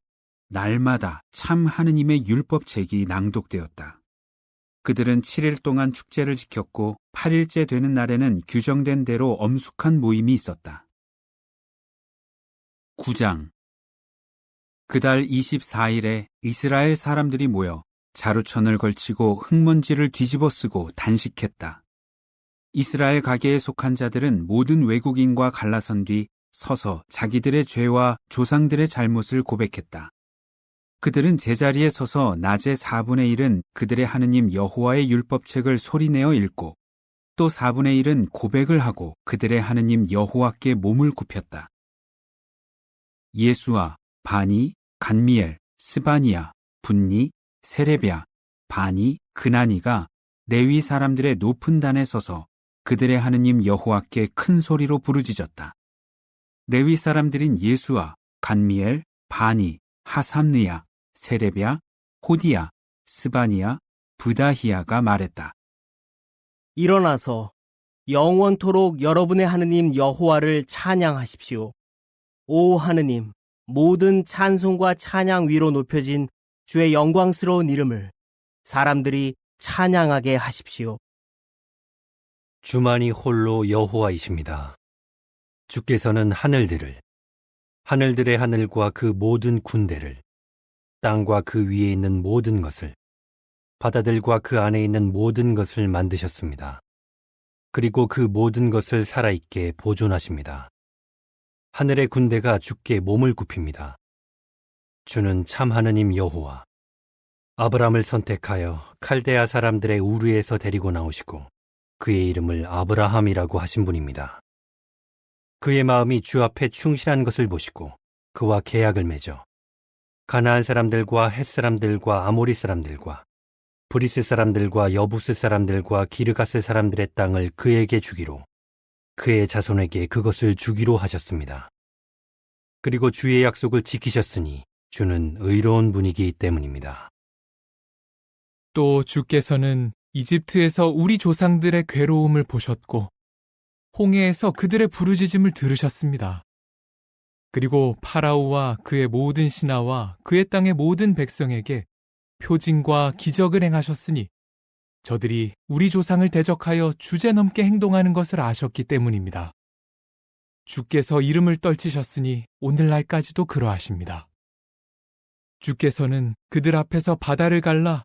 A: 날마다 참 하느님의 율법책이 낭독되었다. 그들은 7일 동안 축제를 지켰고 8일째 되는 날에는 규정된 대로 엄숙한 모임이 있었다. 9장. 그달 24일에 이스라엘 사람들이 모여 자루천을 걸치고 흙먼지를 뒤집어 쓰고 단식했다. 이스라엘 가계에 속한 자들은 모든 외국인과 갈라선 뒤 서서 자기들의 죄와 조상들의 잘못을 고백했다. 그들은 제자리에 서서 낮의 4분의 1은 그들의 하느님 여호와의 율법책을 소리내어 읽고 또 4분의 1은 고백을 하고 그들의 하느님 여호와께 몸을 굽혔다. 예수아, 바니, 간미엘, 스바니야, 분니, 세레비야, 바니, 그나니가 레위 사람들의 높은 단에 서서 그들의 하느님 여호와께 큰 소리로 부르짖었다. 레위 사람들인 예수아, 간미엘, 바니, 하삼느야, 세레비야, 호디야, 스바니야, 브다히야가 말했다.
K: 일어나서 영원토록 여러분의 하느님 여호와를 찬양하십시오. 오 하느님, 모든 찬송과 찬양 위로 높여진 주의 영광스러운 이름을 사람들이 찬양하게 하십시오.
L: 주만이 홀로 여호와이십니다. 주께서는 하늘들의 하늘과 그 모든 군대를, 땅과 그 위에 있는 모든 것을, 바다들과 그 안에 있는 모든 것을 만드셨습니다. 그리고 그 모든 것을 살아있게 보존하십니다. 하늘의 군대가 주께 몸을 굽힙니다. 주는 참 하느님 여호와, 아브람을 선택하여 칼데아 사람들의 우르에서 데리고 나오시고 그의 이름을 아브라함이라고 하신 분입니다. 그의 마음이 주 앞에 충실한 것을 보시고 그와 계약을 맺어 가나안 사람들과 헷 사람들과 아모리 사람들과 브리스 사람들과 여부스 사람들과 기르가스 사람들의 땅을 그에게 주기로, 그의 자손에게 그것을 주기로 하셨습니다. 그리고 주의 약속을 지키셨으니 주는 의로운 분이기 때문입니다.
I: 또 주께서는 이집트에서 우리 조상들의 괴로움을 보셨고 홍해에서 그들의 부르짖음을 들으셨습니다. 그리고 파라오와 그의 모든 신하와 그의 땅의 모든 백성에게 표징과 기적을 행하셨으니 저들이 우리 조상을 대적하여 주제넘게 행동하는 것을 아셨기 때문입니다. 주께서 이름을 떨치셨으니 오늘날까지도 그러하십니다. 주께서는 그들 앞에서 바다를 갈라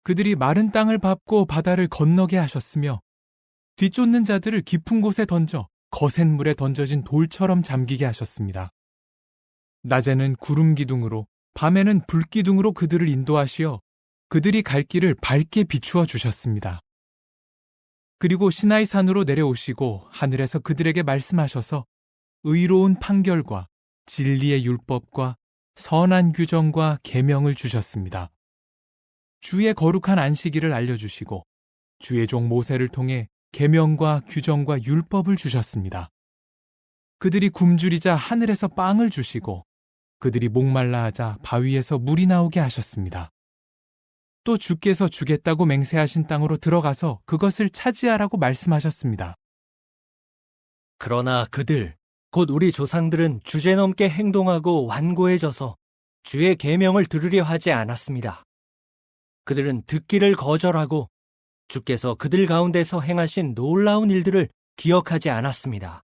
I: 그들이 마른 땅을 밟고 바다를 건너게 하셨으며 뒤쫓는 자들을 깊은 곳에 던져 거센 물에 던져진 돌처럼 잠기게 하셨습니다. 낮에는 구름 기둥으로 밤에는 불 기둥으로 그들을 인도하시어 그들이 갈 길을 밝게 비추어 주셨습니다. 그리고 시나이 산으로 내려오시고 하늘에서 그들에게 말씀하셔서 의로운 판결과 진리의 율법과 선한 규정과 계명을 주셨습니다. 주의 거룩한 안식일을 알려주시고 주의 종 모세를 통해 계명과 규정과 율법을 주셨습니다. 그들이 굶주리자 하늘에서 빵을 주시고 그들이 목말라 하자 바위에서 물이 나오게 하셨습니다. 또 주께서 주겠다고 맹세하신 땅으로 들어가서 그것을 차지하라고 말씀하셨습니다.
K: 그러나 그들, 곧 우리 조상들은 주제넘게 행동하고 완고해져서 주의 계명을 들으려 하지 않았습니다. 그들은 듣기를 거절하고 주께서 그들 가운데서 행하신 놀라운 일들을 기억하지 않았습니다.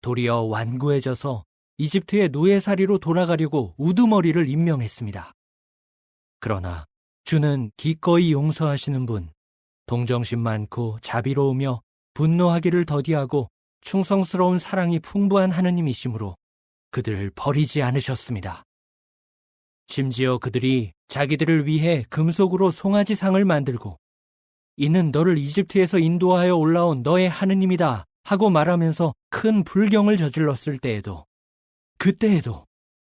K: 도리어 완고해져서 이집트의 노예살이로 돌아가려고 우두머리를 임명했습니다. 그러나 주는 기꺼이 용서하시는 분, 동정심 많고 자비로우며 분노하기를 더디하고 충성스러운 사랑이 풍부한 하느님이시므로 그들을 버리지 않으셨습니다. 심지어 그들이 자기들을 위해 금속으로 송아지상을 만들고 이는 너를 이집트에서 인도하여 올라온 너의 하느님이다 하고 말하면서 큰 불경을 저질렀을 때에도 그때에도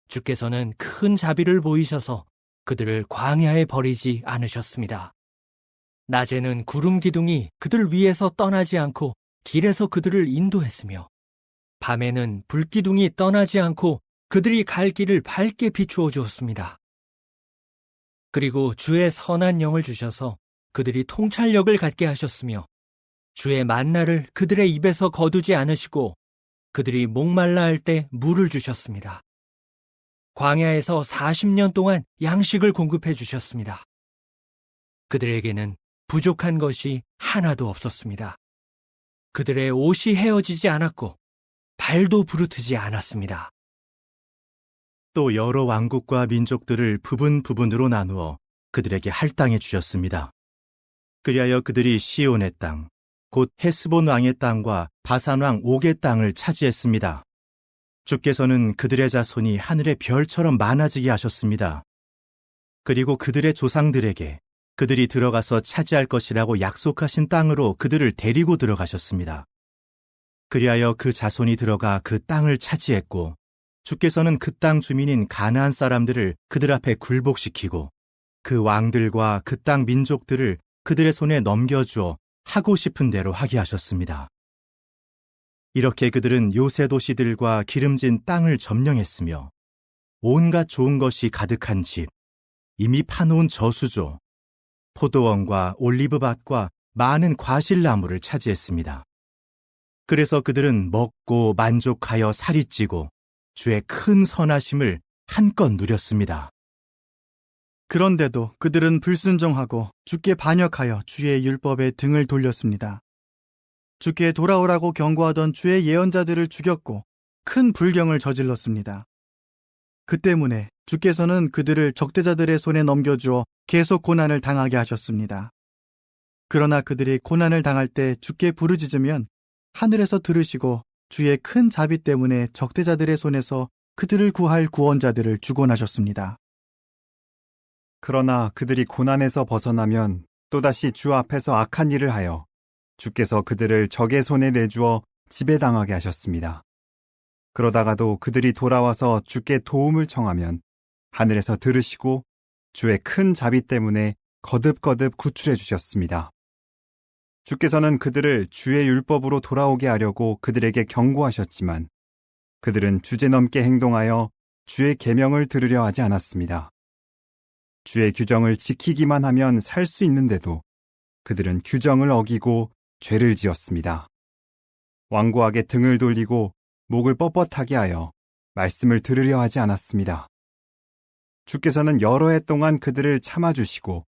K: 주께서는 큰 자비를 보이셔서 그들을 광야에 버리지 않으셨습니다. 낮에는 구름 기둥이 그들 위에서 떠나지 않고 길에서 그들을 인도했으며 밤에는 불기둥이 떠나지 않고 그들이 갈 길을 밝게 비추어 주었습니다. 그리고 주의 선한 영을 주셔서 그들이 통찰력을 갖게 하셨으며 주의 만나를 그들의 입에서 거두지 않으시고 그들이 목말라 할 때 물을 주셨습니다. 광야에서 40년 동안 양식을 공급해 주셨습니다. 그들에게는 부족한 것이 하나도 없었습니다. 그들의 옷이 헤어지지 않았고 발도 부르트지 않았습니다.
M: 또 여러 왕국과 민족들을 부분으로 나누어 그들에게 할당해 주셨습니다. 그리하여 그들이 시온의 땅, 곧 헤스본 왕의 땅과 바산 왕 옥의 땅을 차지했습니다. 주께서는 그들의 자손이 하늘의 별처럼 많아지게 하셨습니다. 그리고 그들의 조상들에게 그들이 들어가서 차지할 것이라고 약속하신 땅으로 그들을 데리고 들어가셨습니다. 그리하여 그 자손이 들어가 그 땅을 차지했고 주께서는 그 땅 주민인 가나안 사람들을 그들 앞에 굴복시키고 그 왕들과 그 땅 민족들을 그들의 손에 넘겨주어 하고 싶은 대로 하게 하셨습니다. 이렇게 그들은 요새 도시들과 기름진 땅을 점령했으며 온갖 좋은 것이 가득한 집, 이미 파놓은 저수조, 포도원과 올리브밭과 많은 과실나무를 차지했습니다. 그래서 그들은 먹고 만족하여 살이 찌고 주의 큰 선하심을 한껏 누렸습니다.
N: 그런데도 그들은 불순종하고 주께 반역하여 주의 율법에 등을 돌렸습니다. 주께 돌아오라고 경고하던 주의 예언자들을 죽였고 큰 불경을 저질렀습니다. 그 때문에 주께서는 그들을 적대자들의 손에 넘겨주어 계속 고난을 당하게 하셨습니다. 그러나 그들이 고난을 당할 때 주께 부르짖으면 하늘에서 들으시고 주의 큰 자비 때문에 적대자들의 손에서 그들을 구할 구원자들을 주곤하셨습니다.
J: 그러나 그들이 고난에서 벗어나면 또다시 주 앞에서 악한 일을 하여 주께서 그들을 적의 손에 내주어 지배당하게 하셨습니다. 그러다가도 그들이 돌아와서 주께 도움을 청하면 하늘에서 들으시고 주의 큰 자비 때문에 거듭거듭 구출해 주셨습니다. 주께서는 그들을 주의 율법으로 돌아오게 하려고 그들에게 경고하셨지만 그들은 주제넘게 행동하여 주의 계명을 들으려 하지 않았습니다. 주의 규정을 지키기만 하면 살 수 있는데도 그들은 규정을 어기고 죄를 지었습니다. 완고하게 등을 돌리고 목을 뻣뻣하게 하여 말씀을 들으려 하지 않았습니다. 주께서는 여러 해 동안 그들을 참아주시고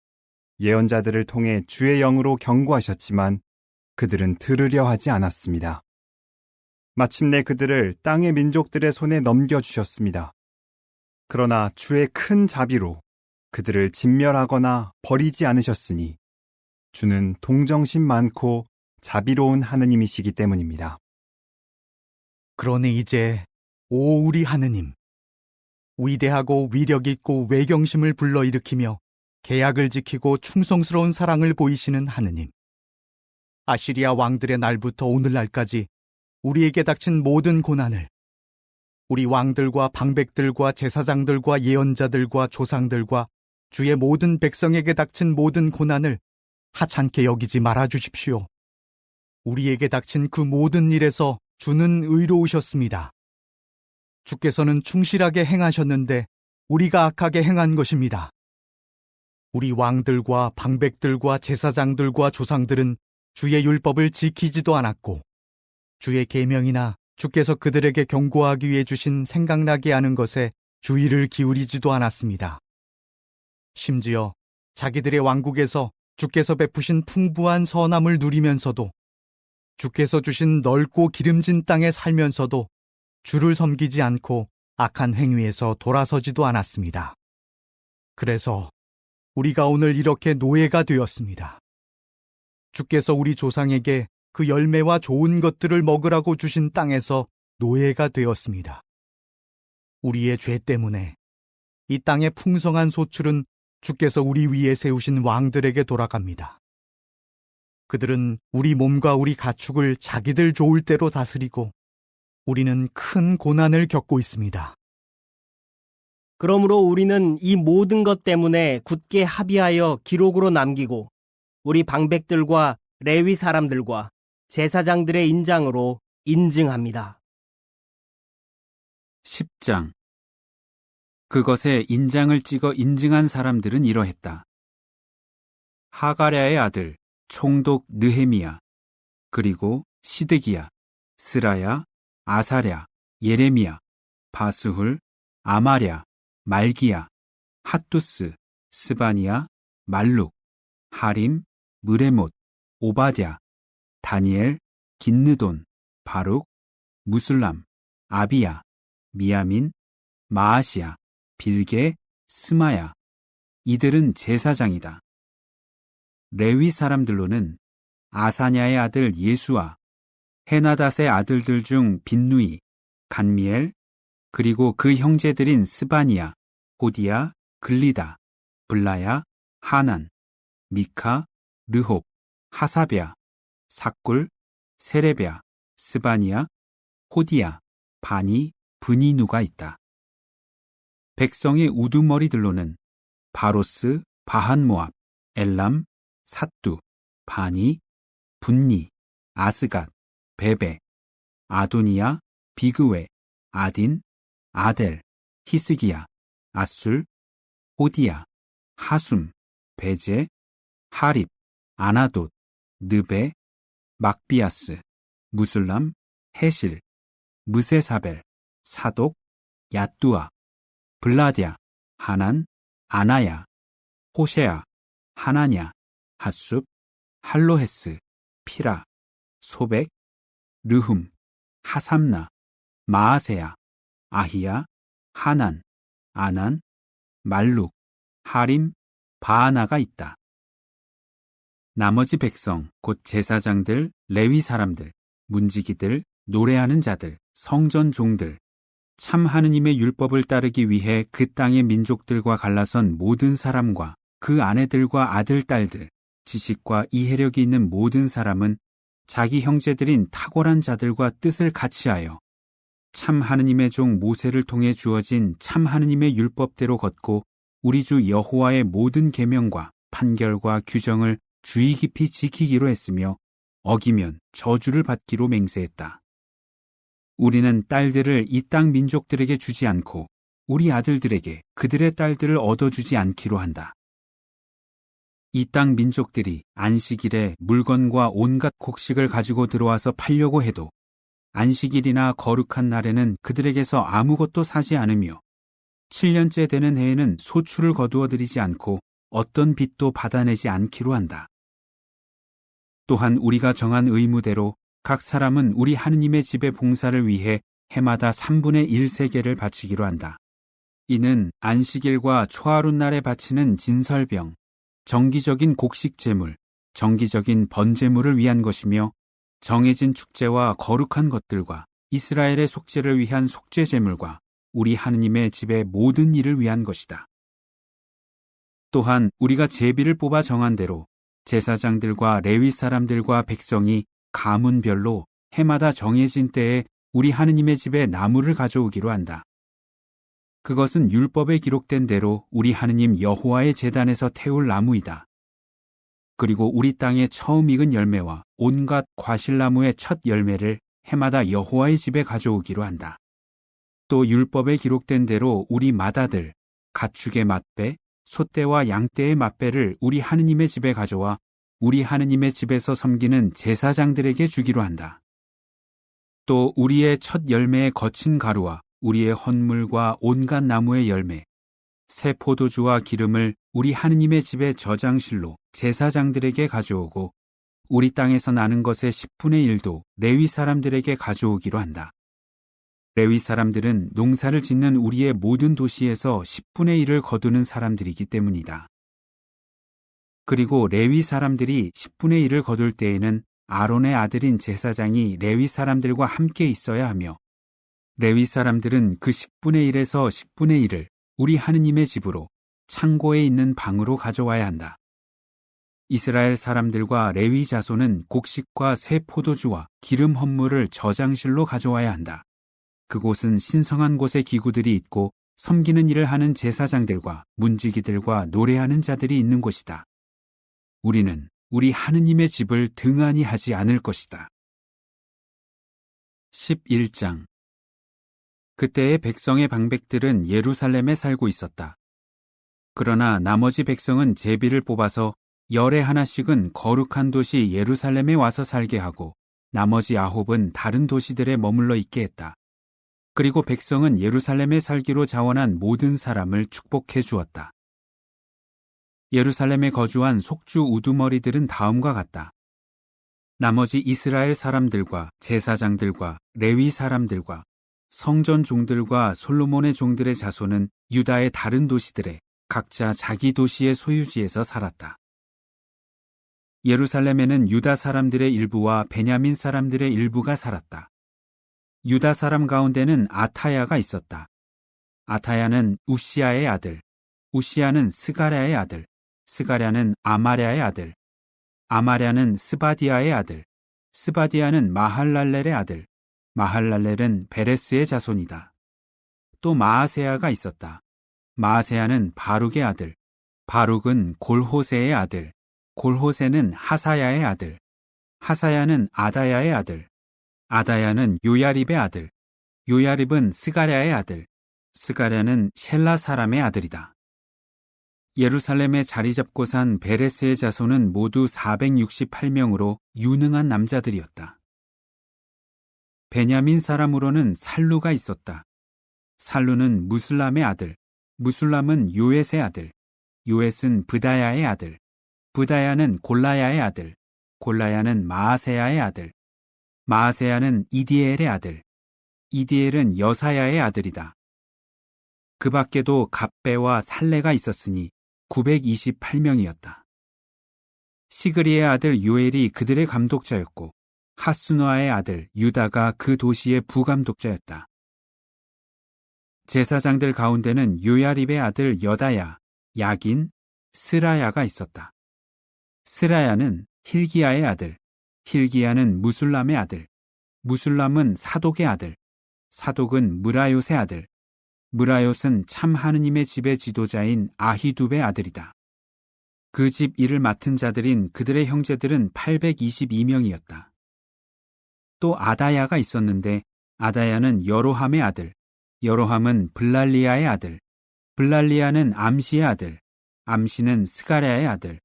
J: 예언자들을 통해 주의 영으로 경고하셨지만 그들은 들으려 하지 않았습니다. 마침내 그들을 땅의 민족들의 손에 넘겨주셨습니다. 그러나 주의 큰 자비로 그들을 진멸하거나 버리지 않으셨으니 주는 동정심 많고 자비로운 하느님이시기 때문입니다.
N: 그러니 이제 오 우리 하느님, 위대하고 위력 있고 외경심을 불러일으키며 계약을 지키고 충성스러운 사랑을 보이시는 하느님, 아시리아 왕들의 날부터 오늘날까지 우리에게 닥친 모든 고난을 우리 왕들과 방백들과 제사장들과 예언자들과 조상들과 주의 모든 백성에게 닥친 모든 고난을 하찮게 여기지 말아 주십시오. 우리에게 닥친 그 모든 일에서 주는 의로우셨습니다. 주께서는 충실하게 행하셨는데 우리가 악하게 행한 것입니다. 우리 왕들과 방백들과 제사장들과 조상들은 주의 율법을 지키지도 않았고 주의 계명이나 주께서 그들에게 경고하기 위해 주신 생각나게 하는 것에 주의를 기울이지도 않았습니다. 심지어 자기들의 왕국에서 주께서 베푸신 풍부한 선함을 누리면서도 주께서 주신 넓고 기름진 땅에 살면서도 주를 섬기지 않고 악한 행위에서 돌아서지도 않았습니다. 그래서 우리가 오늘 이렇게 노예가 되었습니다. 주께서 우리 조상에게 그 열매와 좋은 것들을 먹으라고 주신 땅에서 노예가 되었습니다. 우리의 죄 때문에 이 땅의 풍성한 소출은 주께서 우리 위에 세우신 왕들에게 돌아갑니다. 그들은 우리 몸과 우리 가축을 자기들 좋을 대로 다스리고 우리는 큰 고난을 겪고 있습니다.
O: 그러므로 우리는 이 모든 것 때문에 굳게 합의하여 기록으로 남기고 우리 방백들과 레위 사람들과 제사장들의 인장으로 인증합니다.
A: 10장. 그것에 인장을 찍어 인증한 사람들은 이러했다. 하가랴의 아들 총독 느헤미야, 그리고 시드기야, 스라야, 아사랴, 예레미야, 바스훌, 아마랴, 말기야, 핫두스, 스바니야, 말룩, 하림, 느레못, 오바댜, 다니엘, 긴느돈, 바룩, 무술람, 아비야, 미야민, 마아시야, 빌게, 스마야. 이들은 제사장이다. 레위 사람들로는 아사냐의 아들 예수아, 헤나닷의 아들들 중 빈누이, 간미엘, 그리고 그 형제들인 스바니야, 호디야, 글리다, 블라야, 하난, 미카, 르홉, 하사랴, 삭굴, 세레랴, 스바니야, 호디야, 바니, 브니누가 있다. 백성의 우두머리들로는 바로스, 바한모압, 엘람, 삿두, 바니, 분니, 아스갓, 베베, 아도니야, 비그웨, 아딘, 아델, 히스기야, 아술, 호디야, 하숨, 베제, 하립, 아나돗, 느베, 막비아스, 무술람, 헤실, 무세사벨, 사독, 야뚜아, 블라디아, 하난, 아나야, 호셰아, 하나냐, 핫숲, 할로헤스, 피라, 소백, 르흠, 하삼나, 마아세야, 아히야, 하난, 아난, 말룩, 하림, 바하나가 있다. 나머지 백성, 곧 제사장들, 레위 사람들, 문지기들, 노래하는 자들, 성전 종들, 참 하느님의 율법을 따르기 위해 그 땅의 민족들과 갈라선 모든 사람과 그 아내들과 아들, 딸들, 지식과 이해력이 있는 모든 사람은 자기 형제들인 탁월한 자들과 뜻을 같이하여 참 하느님의 종 모세를 통해 주어진 참 하느님의 율법대로 걷고 우리 주 여호와의 모든 계명과 판결과 규정을 주의 깊이 지키기로 했으며 어기면 저주를 받기로 맹세했다. 우리는 딸들을 이 땅 민족들에게 주지 않고 우리 아들들에게 그들의 딸들을 얻어주지 않기로 한다. 이 땅 민족들이 안식일에 물건과 온갖 곡식을 가지고 들어와서 팔려고 해도 안식일이나 거룩한 날에는 그들에게서 아무것도 사지 않으며 7년째 되는 해에는 소출을 거두어 드리지 않고 어떤 빚도 받아내지 않기로 한다. 또한 우리가 정한 의무대로 각 사람은 우리 하느님의 집의 봉사를 위해 해마다 3분의 1세계를 바치기로 한다. 이는 안식일과 초하룻날에 바치는 진설병, 정기적인 곡식 제물, 정기적인 번제물을 위한 것이며 정해진 축제와 거룩한 것들과 이스라엘의 속죄를 위한 속죄 제물과 우리 하느님의 집의 모든 일을 위한 것이다. 또한 우리가 제비를 뽑아 정한 대로 제사장들과 레위 사람들과 백성이 가문별로 해마다 정해진 때에 우리 하느님의 집에 나무를 가져오기로 한다. 그것은 율법에 기록된 대로 우리 하느님 여호와의 제단에서 태울 나무이다. 그리고 우리 땅에 처음 익은 열매와 온갖 과실나무의 첫 열매를 해마다 여호와의 집에 가져오기로 한다. 또 율법에 기록된 대로 우리 맏아들, 가축의 맏배, 소떼와 양떼의 맏배를 우리 하느님의 집에 가져와 우리 하느님의 집에서 섬기는 제사장들에게 주기로 한다. 또 우리의 첫 열매의 거친 가루와 우리의 헌물과 온갖 나무의 열매, 새 포도주와 기름을 우리 하느님의 집의 저장실로 제사장들에게 가져오고 우리 땅에서 나는 것의 10분의 1도 레위 사람들에게 가져오기로 한다. 레위 사람들은 농사를 짓는 우리의 모든 도시에서 10분의 1을 거두는 사람들이기 때문이다. 그리고 레위 사람들이 10분의 1을 거둘 때에는 아론의 아들인 제사장이 레위 사람들과 함께 있어야 하며 레위 사람들은 그 10분의 1에서 10분의 1을 우리 하느님의 집으로 창고에 있는 방으로 가져와야 한다. 이스라엘 사람들과 레위 자손은 곡식과 새 포도주와 기름 헌물을 저장실로 가져와야 한다. 그곳은 신성한 곳에 기구들이 있고 섬기는 일을 하는 제사장들과 문지기들과 노래하는 자들이 있는 곳이다. 우리는 우리 하느님의 집을 등한히 하지 않을 것이다. 11장 그때의 백성의 방백들은 예루살렘에 살고 있었다. 그러나 나머지 백성은 제비를 뽑아서 열에 하나씩은 거룩한 도시 예루살렘에 와서 살게 하고 나머지 9은 다른 도시들에 머물러 있게 했다. 그리고 백성은 예루살렘에 살기로 자원한 모든 사람을 축복해 주었다. 예루살렘에 거주한 속주 우두머리들은 다음과 같다. 나머지 이스라엘 사람들과 제사장들과 레위 사람들과 성전 종들과 솔로몬의 종들의 자손은 유다의 다른 도시들에 각자 자기 도시의 소유지에서 살았다. 예루살렘에는 유다 사람들의 일부와 베냐민 사람들의 일부가 살았다. 유다 사람 가운데는 아타야가 있었다. 아타야는 우시야의 아들, 우시야는 스가랴의 아들, 스가랴는 아마랴의 아들, 아마랴는 스바디아의 아들, 스바디아는 마할랄렐의 아들, 마할랄렐은 베레스의 자손이다. 또 마아세야가 있었다. 마아세야는 바룩의 아들, 바룩은 골호세의 아들, 골호세는 하사야의 아들, 하사야는 아다야의 아들, 아다야는 요야립의 아들, 요야립은 스가랴의 아들, 스가랴는 셀라 사람의 아들이다. 예루살렘에 자리 잡고 산 베레스의 자손은 모두 468명으로 유능한 남자들이었다. 베냐민 사람으로는 살루가 있었다. 살루는 무슬람의 아들, 무슬람은 요엣의 아들, 요엣은 브다야의 아들, 브다야는 골라야의 아들, 골라야는 마아세야의 아들, 마아세야는 이디엘의 아들, 이디엘은 여사야의 아들이다. 그 밖에도 갑배와 살레가 있었으니 928명이었다. 시그리의 아들 요엘이 그들의 감독자였고 하수노아의 아들 유다가 그 도시의 부감독자였다. 제사장들 가운데는 요야립의 아들 여다야, 야긴, 스라야가 있었다. 스라야는 힐기야의 아들, 힐기야는 무술람의 아들, 무술람은 사독의 아들, 사독은 무라요의 아들, 무라요은 참 하느님의 집의 지도자인 아히둡의 아들이다. 그 집 일을 맡은 자들인 그들의 형제들은 822명이었다. 또 아다야가 있었는데 아다야는 여로함의 아들, 여로함은 블랄리아의 아들, 블랄리아는 암시의 아들, 암시는 스가랴의 아들,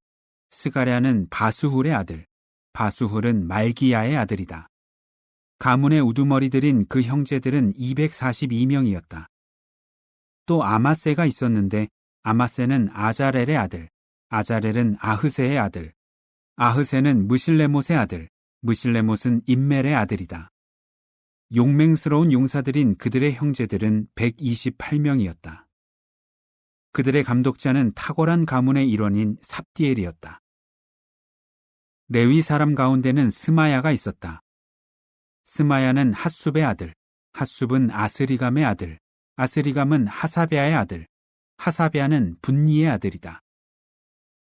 A: 스가랴는 바수훌의 아들, 바수훌은 말기야의 아들이다. 가문의 우두머리들인 그 형제들은 242명이었다. 또 아마세가 있었는데 아마세는 아자렐의 아들, 아자렐은 아흐세의 아들, 아흐세는 무실레못의 아들, 무실레못은 임멜의 아들이다. 용맹스러운 용사들인 그들의 형제들은 128명이었다. 그들의 감독자는 탁월한 가문의 일원인 삽디엘이었다. 레위 사람 가운데는 스마야가 있었다. 스마야는 핫숲의 아들, 핫숲은 아스리감의 아들, 아스리감은 하사베아의 아들, 하사베아는 분니의 아들이다.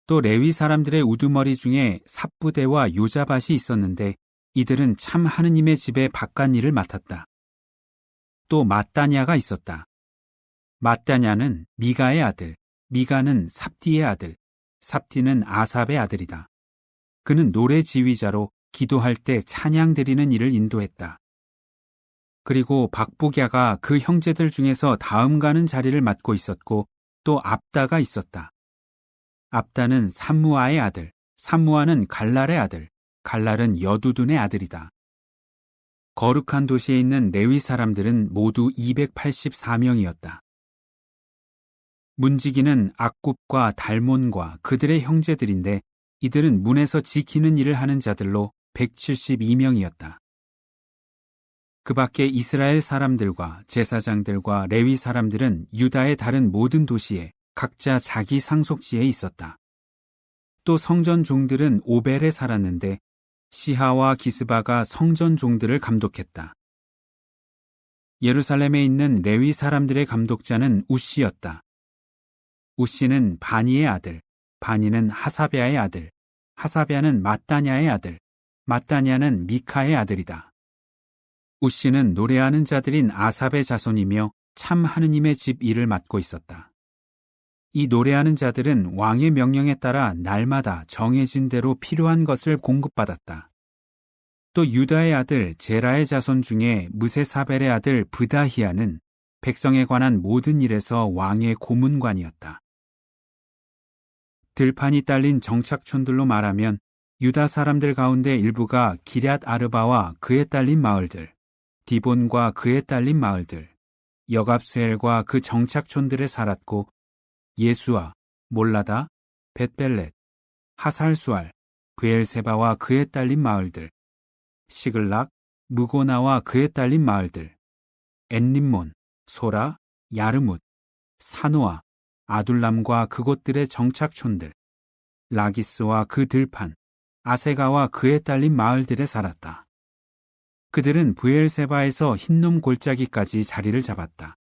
A: 또 레위 사람들의 우두머리 중에 삽부대와 요자밭이 있었는데 이들은 참 하느님의 집의 바깥일을 맡았다. 또 마따냐가 있었다. 마따냐는 미가의 아들, 미가는 삽디의 아들, 삽디는 아삽의 아들이다. 그는 노래 지휘자로 기도할 때 찬양 드리는 일을 인도했다. 그리고 박부갸가 그 형제들 중에서 다음 가는 자리를 맡고 있었고 또 압다가 있었다. 압다는 삼무아의 아들, 삼무아는 갈랄의 아들, 갈랄은 여두둔의 아들이다. 거룩한 도시에 있는 레위 사람들은 모두 284명이었다. 문지기는 악굽과 달몬과 그들의 형제들인데 이들은 문에서 지키는 일을 하는 자들로 172명이었다. 그 밖에 이스라엘 사람들과 제사장들과 레위 사람들은 유다의 다른 모든 도시에 각자 자기 상속지에 있었다. 또 성전 종들은 오벨에 살았는데 시하와 기스바가 성전 종들을 감독했다. 예루살렘에 있는 레위 사람들의 감독자는 우시였다. 우시는 바니의 아들, 바니는 하사베아의 아들, 하사베아는 마따냐의 아들, 마따냐는 미카의 아들이다. 우시는 노래하는 자들인 아삽의 자손이며 참 하느님의 집 일을 맡고 있었다. 이 노래하는 자들은 왕의 명령에 따라 날마다 정해진 대로 필요한 것을 공급받았다. 또 유다의 아들 제라의 자손 중에 무세사벨의 아들 브다히아는 백성에 관한 모든 일에서 왕의 고문관이었다. 들판이 딸린 정착촌들로 말하면 유다 사람들 가운데 일부가 기럇 아르바와 그에 딸린 마을들, 디본과 그에 딸린 마을들, 여갑스엘과 그 정착촌들에 살았고 예수아, 몰라다, 벳벨렛, 하살수알, 브엘세바와 그에 딸린 마을들, 시글락, 무고나와 그에 딸린 마을들, 엔림몬, 소라, 야르뭇, 사노아, 아둘람과 그곳들의 정착촌들, 라기스와 그 들판, 아세가와 그에 딸린 마을들에 살았다. 그들은 브엘세바에서 흰놈 골짜기까지 자리를 잡았다.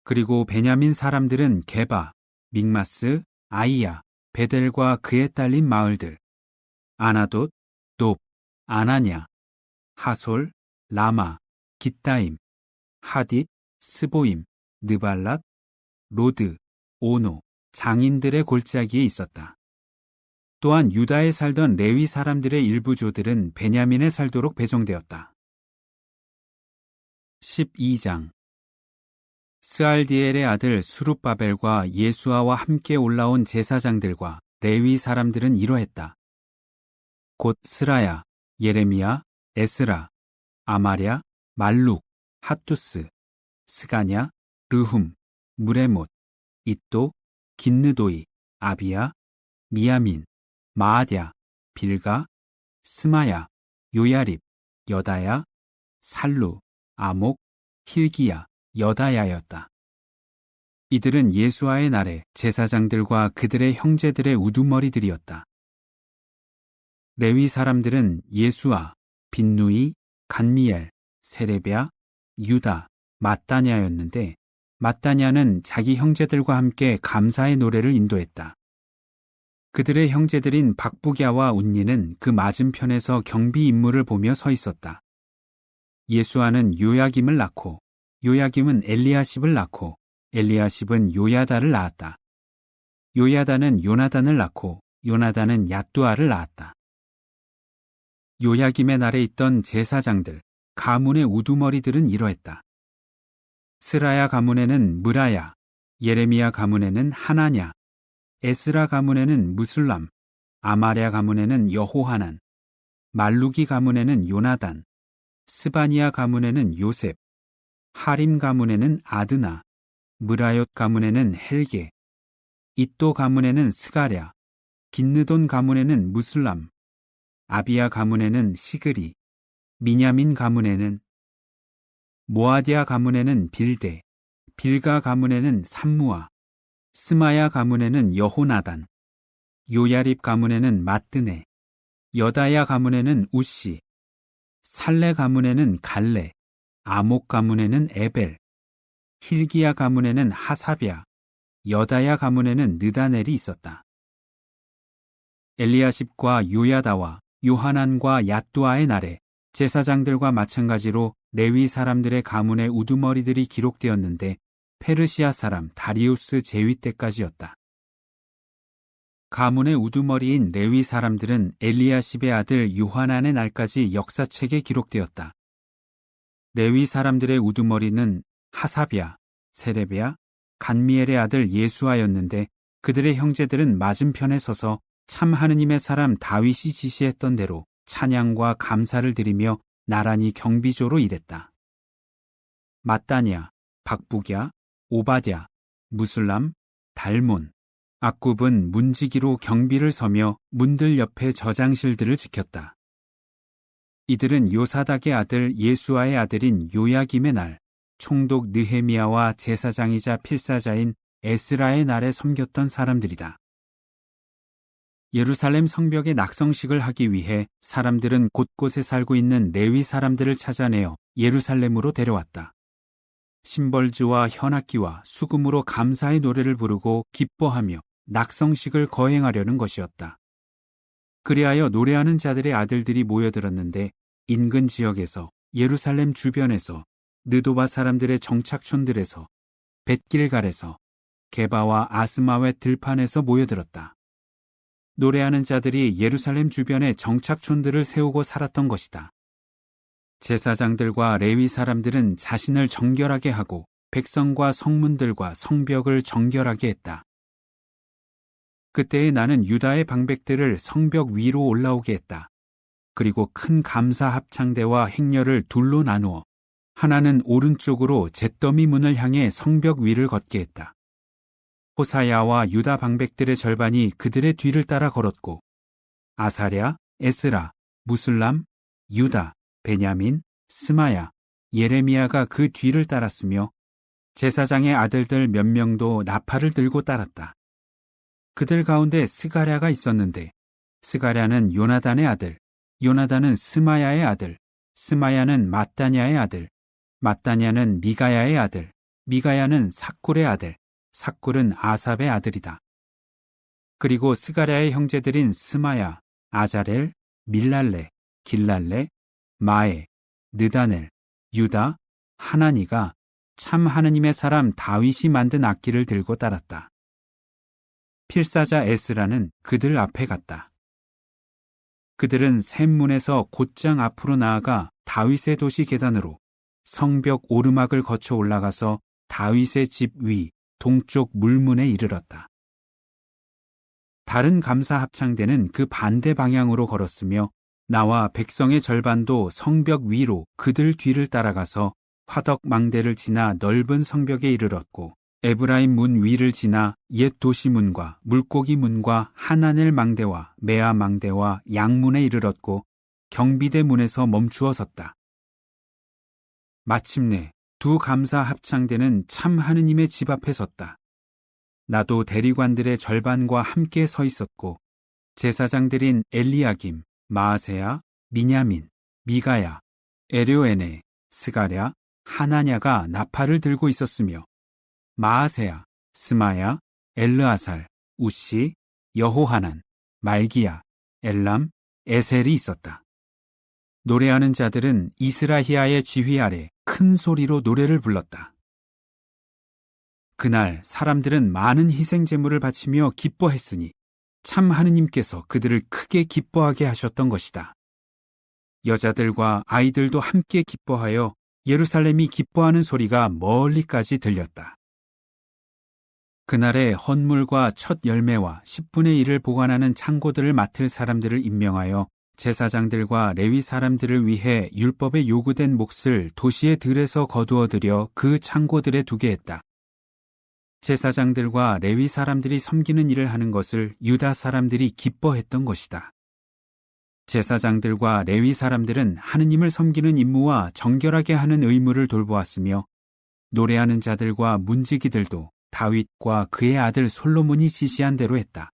A: 그리고 베냐민 사람들은 게바, 믹마스, 아이야, 베델과 그에 딸린 마을들, 아나돗, 높, 아나냐, 하솔, 라마, 깃다임, 하딧, 스보임, 느발랏, 로드, 오노, 장인들의 골짜기에 있었다. 또한 유다에 살던 레위 사람들의 일부 조들은 베냐민에 살도록 배정되었다. 12장 스알디엘의 아들 수룹바벨과 예수아와 함께 올라온 제사장들과 레위 사람들은 이러했다. 곧 스라야, 예레미야, 에스라, 아마랴, 말룩, 핫투스, 스가냐, 르훔, 무레못, 잇도, 긴느도이, 아비야, 미야민, 마아랴, 빌가, 스마야, 요야립, 여다야, 살루, 아목, 힐기야, 여다야였다. 이들은 예수아의 날에 제사장들과 그들의 형제들의 우두머리들이었다. 레위 사람들은 예수아, 빈누이, 간미엘, 세레비아, 유다, 마따냐였는데 마따냐는 자기 형제들과 함께 감사의 노래를 인도했다. 그들의 형제들인 박부갸와 운니는 그 맞은편에서 경비 임무를 보며 서 있었다. 예수아는 요야김을 낳고 요야김은 엘리야십을 낳고 엘리야십은 요야다를 낳았다. 요야다는 요나단을 낳고 요나단은 얏두아를 낳았다. 요야김의 날에 있던 제사장들, 가문의 우두머리들은 이러했다. 스라야 가문에는 무라야, 예레미야 가문에는 하나냐, 에스라 가문에는 무술람, 아마랴 가문에는 여호하난, 말루기 가문에는 요나단, 스바니아 가문에는 요셉, 하림 가문에는 아드나, 무라옅 가문에는 헬게, 잇도 가문에는 스가랴, 긴느돈 가문에는 무술람, 아비야 가문에는 시그리, 미냐민 가문에는 모아디아 가문에는 빌데, 빌가 가문에는 삼무아, 스마야 가문에는 여호나단, 요야립 가문에는 마뜨네, 여다야 가문에는 우시, 살레 가문에는 갈레, 아목 가문에는 에벨, 힐기야 가문에는 하사비아, 여다야 가문에는 느다넬이 있었다. 엘리야십과 요야다와 요하난과 얏두아의 날에 제사장들과 마찬가지로 레위 사람들의 가문의 우두머리들이 기록되었는데 페르시아 사람 다리우스 제위 때까지였다. 가문의 우두머리인 레위 사람들은 엘리야십의 아들 요하난의 날까지 역사책에 기록되었다. 레위 사람들의 우두머리는 하사비아, 세레비아, 간미엘의 아들 예수아였는데 그들의 형제들은 맞은편에 서서 참 하느님의 사람 다윗이 지시했던 대로 찬양과 감사를 드리며 나란히 경비조로 일했다. mat단야, 박북야, 오바댜, 무술람, 달몬, 악굽은 문지기로 경비를 서며 문들 옆에 저장실들을 지켰다. 이들은 요사닥의 아들 예수아의 아들인 요야김의 날, 총독 느헤미야와 제사장이자 필사자인 에스라의 날에 섬겼던 사람들이다. 예루살렘 성벽의 낙성식을 하기 위해 사람들은 곳곳에 살고 있는 레위 사람들을 찾아내어 예루살렘으로 데려왔다. 심벌주와 현악기와 수금으로 감사의 노래를 부르고 기뻐하며 낙성식을 거행하려는 것이었다. 그리하여 노래하는 자들의 아들들이 모여들었는데 인근 지역에서, 예루살렘 주변에서, 느도바 사람들의 정착촌들에서, 벳길갈에서, 게바와 아스마웻 들판에서 모여들었다. 노래하는 자들이 예루살렘 주변에 정착촌들을 세우고 살았던 것이다. 제사장들과 레위 사람들은 자신을 정결하게 하고 백성과 성문들과 성벽을 정결하게 했다. 그때에 나는 유다의 방백들을 성벽 위로 올라오게 했다. 그리고 큰 감사 합창대와 행렬을 둘로 나누어 하나는 오른쪽으로 잿더미 문을 향해 성벽 위를 걷게 했다. 호사야와 유다 방백들의 절반이 그들의 뒤를 따라 걸었고 아사랴, 에스라, 무술람, 유다, 베냐민, 스마야, 예레미야가 그 뒤를 따랐으며 제사장의 아들들 몇 명도 나팔을 들고 따랐다. 그들 가운데 스가랴가 있었는데 스가랴는 요나단의 아들, 요나단은 스마야의 아들, 스마야는 mat단야의 아들, mat단야는 미가야의 아들, 미가야는 삭굴의 아들, 삭굴은 아삽의 아들이다. 그리고 스가랴의 형제들인 스마야, 아자렐, 밀랄레, 길랄레, 마에, 느다넬, 유다, 하나니가 참 하느님의 사람 다윗이 만든 악기를 들고 따랐다. 필사자 에스라는 그들 앞에 갔다. 그들은 샘문에서 곧장 앞으로 나아가 다윗의 도시 계단으로 성벽 오르막을 거쳐 올라가서 다윗의 집 위 동쪽 물문에 이르렀다. 다른 감사 합창대는 그 반대 방향으로 걸었으며 나와 백성의 절반도 성벽 위로 그들 뒤를 따라가서 화덕 망대를 지나 넓은 성벽에 이르렀고 에브라임 문 위를 지나 옛 도시문과 물고기 문과 하나넬 망대와 메아 망대와 양문에 이르렀고 경비대 문에서 멈추어 섰다. 마침내 두 감사 합창대는 참 하느님의 집 앞에 섰다. 나도 대리관들의 절반과 함께 서 있었고 제사장들인 엘리야김, 마아세야, 미냐민, 미가야, 에료에네, 스가랴, 하나냐가 나팔을 들고 있었으며 마아세야, 스마야, 엘르아살, 우시, 여호하난, 말기야, 엘람, 에셀이 있었다. 노래하는 자들은 이스라히야의 지휘 아래 큰 소리로 노래를 불렀다. 그날 사람들은 많은 희생 제물을 바치며 기뻐했으니 참 하느님께서 그들을 크게 기뻐하게 하셨던 것이다. 여자들과 아이들도 함께 기뻐하여 예루살렘이 기뻐하는 소리가 멀리까지 들렸다. 그날에 헌물과 첫 열매와 10분의 1을 보관하는 창고들을 맡을 사람들을 임명하여 제사장들과 레위 사람들을 위해 율법에 요구된 몫을 도시의 들에서 거두어들여 그 창고들에 두게 했다. 제사장들과 레위 사람들이 섬기는 일을 하는 것을 유다 사람들이 기뻐했던 것이다. 제사장들과 레위 사람들은 하느님을 섬기는 임무와 정결하게 하는 의무를 돌보았으며 노래하는 자들과 문지기들도 다윗과 그의 아들 솔로몬이 지시한 대로 했다.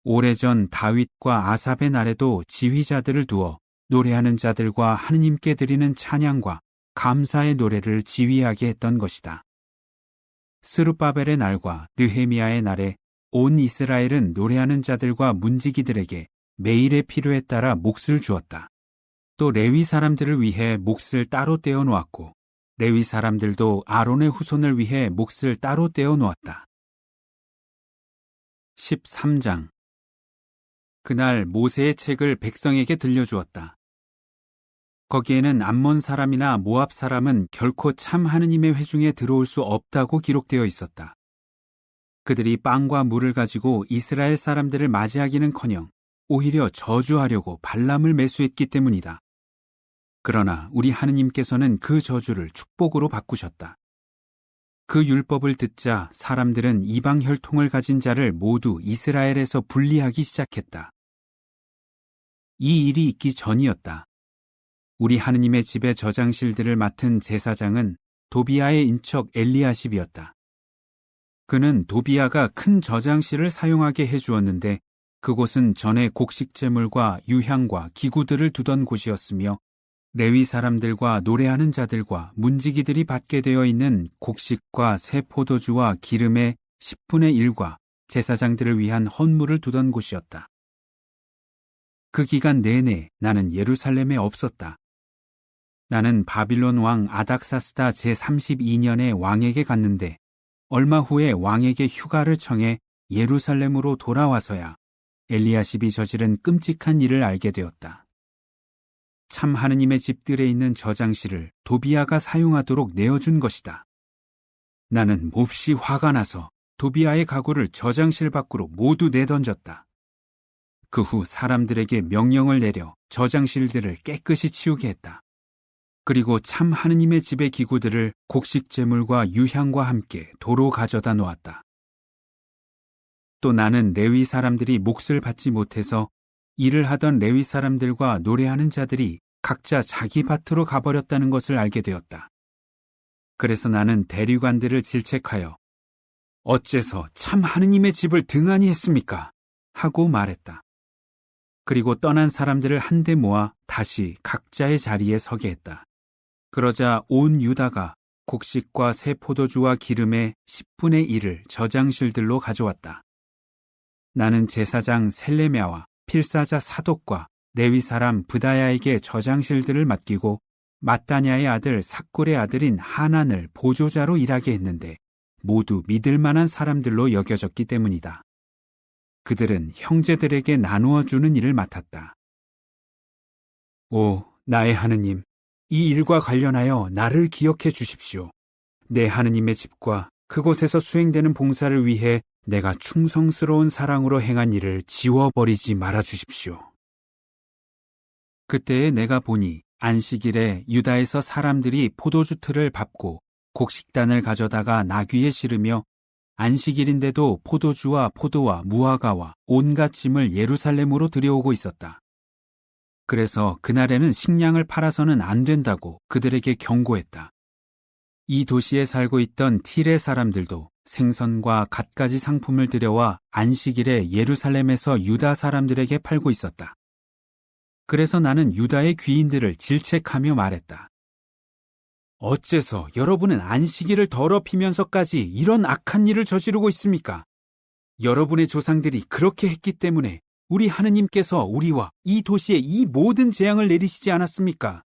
A: 오래전 다윗과 아삽의 날에도 지휘자들을 두어 노래하는 자들과 하느님께 드리는 찬양과 감사의 노래를 지휘하게 했던 것이다. 스룹바벨의 날과 느헤미야의 날에 온 이스라엘은 노래하는 자들과 문지기들에게 매일의 필요에 따라 몫을 주었다. 또 레위 사람들을 위해 몫을 따로 떼어 놓았고 레위 사람들도 아론의 후손을 위해 몫을 따로 떼어 놓았다. 13장. 그날 모세의 책을 백성에게 들려주었다. 거기에는 암몬 사람이나 모압 사람은 결코 참 하느님의 회중에 들어올 수 없다고 기록되어 있었다. 그들이 빵과 물을 가지고 이스라엘 사람들을 맞이하기는커녕 오히려 저주하려고 발람을 매수했기 때문이다. 그러나 우리 하느님께서는 그 저주를 축복으로 바꾸셨다. 그 율법을 듣자 사람들은 이방 혈통을 가진 자를 모두 이스라엘에서 분리하기 시작했다. 이 일이 있기 전이었다. 우리 하느님의 집의 저장실들을 맡은 제사장은 도비아의 인척 엘리야십이었다. 그는 도비아가 큰 저장실을 사용하게 해주었는데 그곳은 전에 곡식제물과 유향과 기구들을 두던 곳이었으며 레위 사람들과 노래하는 자들과 문지기들이 받게 되어 있는 곡식과 새 포도주와 기름의 10분의 1과 제사장들을 위한 헌물을 두던 곳이었다. 그 기간 내내 나는 예루살렘에 없었다. 나는 바빌론 왕 아닥사스다 제32년에 왕에게 갔는데 얼마 후에 왕에게 휴가를 청해 예루살렘으로 돌아와서야 엘리야십이 저지른 끔찍한 일을 알게 되었다. 참 하느님의 집들에 있는 저장실을 도비아가 사용하도록 내어준 것이다. 나는 몹시 화가 나서 도비아의 가구를 저장실 밖으로 모두 내던졌다. 그 후 사람들에게 명령을 내려 저장실들을 깨끗이 치우게 했다. 그리고 참 하느님의 집의 기구들을 곡식제물과 유향과 함께 도로 가져다 놓았다. 또 나는 레위 사람들이 몫을 받지 못해서 일을 하던 레위 사람들과 노래하는 자들이 각자 자기 밭으로 가버렸다는 것을 알게 되었다. 그래서 나는 대류관들을 질책하여 어째서 참 하느님의 집을 등한히 했습니까? 하고 말했다. 그리고 떠난 사람들을 한데 모아 다시 각자의 자리에 서게 했다. 그러자 온 유다가 곡식과 새 포도주와 기름의 10분의 1을 저장실들로 가져왔다. 나는 제사장 셀레미야와 필사자 사독과 레위 사람 브다야에게 저장실들을 맡기고 mat다냐의 아들 삭골의 아들인 하난을 보조자로 일하게 했는데 모두 믿을 만한 사람들로 여겨졌기 때문이다. 그들은 형제들에게 나누어 주는 일을 맡았다. 오, 나의 하느님, 이 일과 관련하여 나를 기억해 주십시오. 내 하느님의 집과 그곳에서 수행되는 봉사를 위해 내가 충성스러운 사랑으로 행한 일을 지워버리지 말아 주십시오. 그때에 내가 보니 안식일에 유다에서 사람들이 포도주 틀을 밟고 곡식단을 가져다가 나귀에 실으며 안식일인데도 포도주와 포도와 무화과와 온갖 짐을 예루살렘으로 들여오고 있었다. 그래서 그날에는 식량을 팔아서는 안 된다고 그들에게 경고했다. 이 도시에 살고 있던 틸의 사람들도 생선과 갖가지 상품을 들여와 안식일에 예루살렘에서 유다 사람들에게 팔고 있었다. 그래서 나는 유다의 귀인들을 질책하며 말했다. 어째서 여러분은 안식일을 더럽히면서까지 이런 악한 일을 저지르고 있습니까? 여러분의 조상들이 그렇게 했기 때문에 우리 하느님께서 우리와 이 도시에 이 모든 재앙을 내리시지 않았습니까?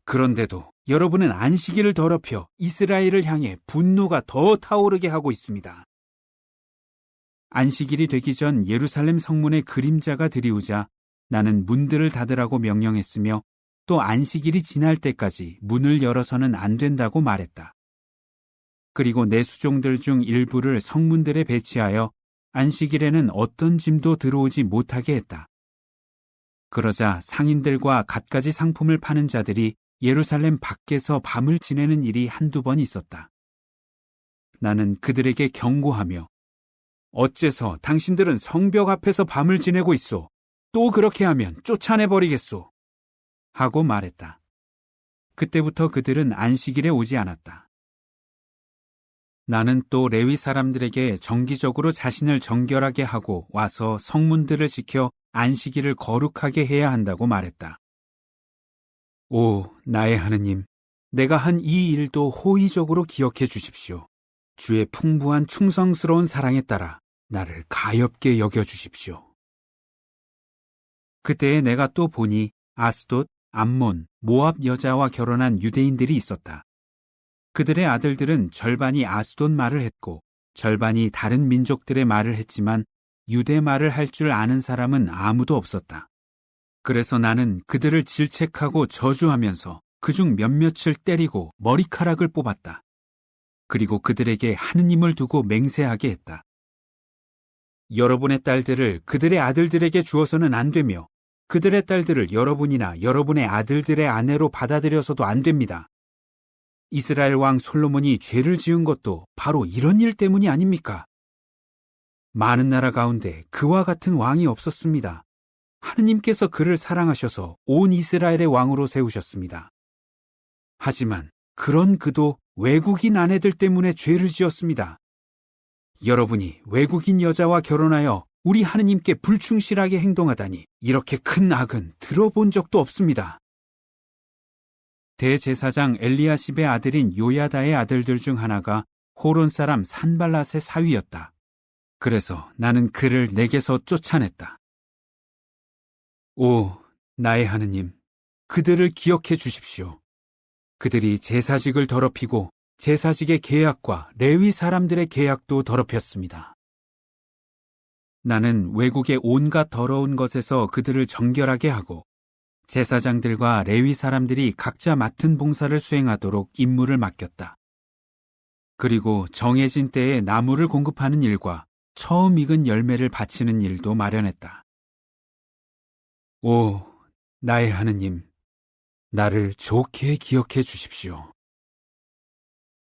A: 그런데도 여러분은 안식일을 더럽혀 이스라엘을 향해 분노가 더 타오르게 하고 있습니다. 안식일이 되기 전 예루살렘 성문에 그림자가 들이우자 나는 문들을 닫으라고 명령했으며 또 안식일이 지날 때까지 문을 열어서는 안 된다고 말했다. 그리고 내 수종들 중 일부를 성문들에 배치하여 안식일에는 어떤 짐도 들어오지 못하게 했다. 그러자 상인들과 갖가지 상품을 파는 자들이 예루살렘 밖에서 밤을 지내는 일이 한두 번 있었다. 나는 그들에게 경고하며 어째서 당신들은 성벽 앞에서 밤을 지내고 있소? 또 그렇게 하면 쫓아내버리겠소? 하고 말했다. 그때부터 그들은 안식일에 오지 않았다. 나는 또 레위 사람들에게 정기적으로 자신을 정결하게 하고 와서 성문들을 지켜 안식일을 거룩하게 해야 한다고 말했다. 오, 나의 하느님, 내가 한 이 일도 호의적으로 기억해 주십시오. 주의 풍부한 충성스러운 사랑에 따라 나를 가엾게 여겨 주십시오. 그때에 내가 또 보니 아스돗, 암몬, 모압 여자와 결혼한 유대인들이 있었다. 그들의 아들들은 절반이 아스돈 말을 했고 절반이 다른 민족들의 말을 했지만 유대 말을 할 줄 아는 사람은 아무도 없었다. 그래서 나는 그들을 질책하고 저주하면서 그중 몇몇을 때리고 머리카락을 뽑았다. 그리고 그들에게 하느님을 두고 맹세하게 했다. 여러분의 딸들을 그들의 아들들에게 주어서는 안 되며 그들의 딸들을 여러분이나 여러분의 아들들의 아내로 받아들여서도 안 됩니다. 이스라엘 왕 솔로몬이 죄를 지은 것도 바로 이런 일 때문이 아닙니까? 많은 나라 가운데 그와 같은 왕이 없었습니다. 하느님께서 그를 사랑하셔서 온 이스라엘의 왕으로 세우셨습니다. 하지만 그런 그도 외국인 아내들 때문에 죄를 지었습니다. 여러분이 외국인 여자와 결혼하여 우리 하느님께 불충실하게 행동하다니 이렇게 큰 악은 들어본 적도 없습니다. 대제사장 엘리야십의 아들인 요야다의 아들들 중 하나가 호론 사람 산발랏의 사위였다. 그래서 나는 그를 내게서 쫓아냈다. 오, 나의 하느님, 그들을 기억해 주십시오. 그들이 제사직을 더럽히고 제사직의 계약과 레위 사람들의 계약도 더럽혔습니다. 나는 외국의 온갖 더러운 것에서 그들을 정결하게 하고 제사장들과 레위 사람들이 각자 맡은 봉사를 수행하도록 임무를 맡겼다. 그리고 정해진 때에 나무를 공급하는 일과 처음 익은 열매를 바치는 일도 마련했다. 오, 나의 하느님, 나를 좋게 기억해 주십시오.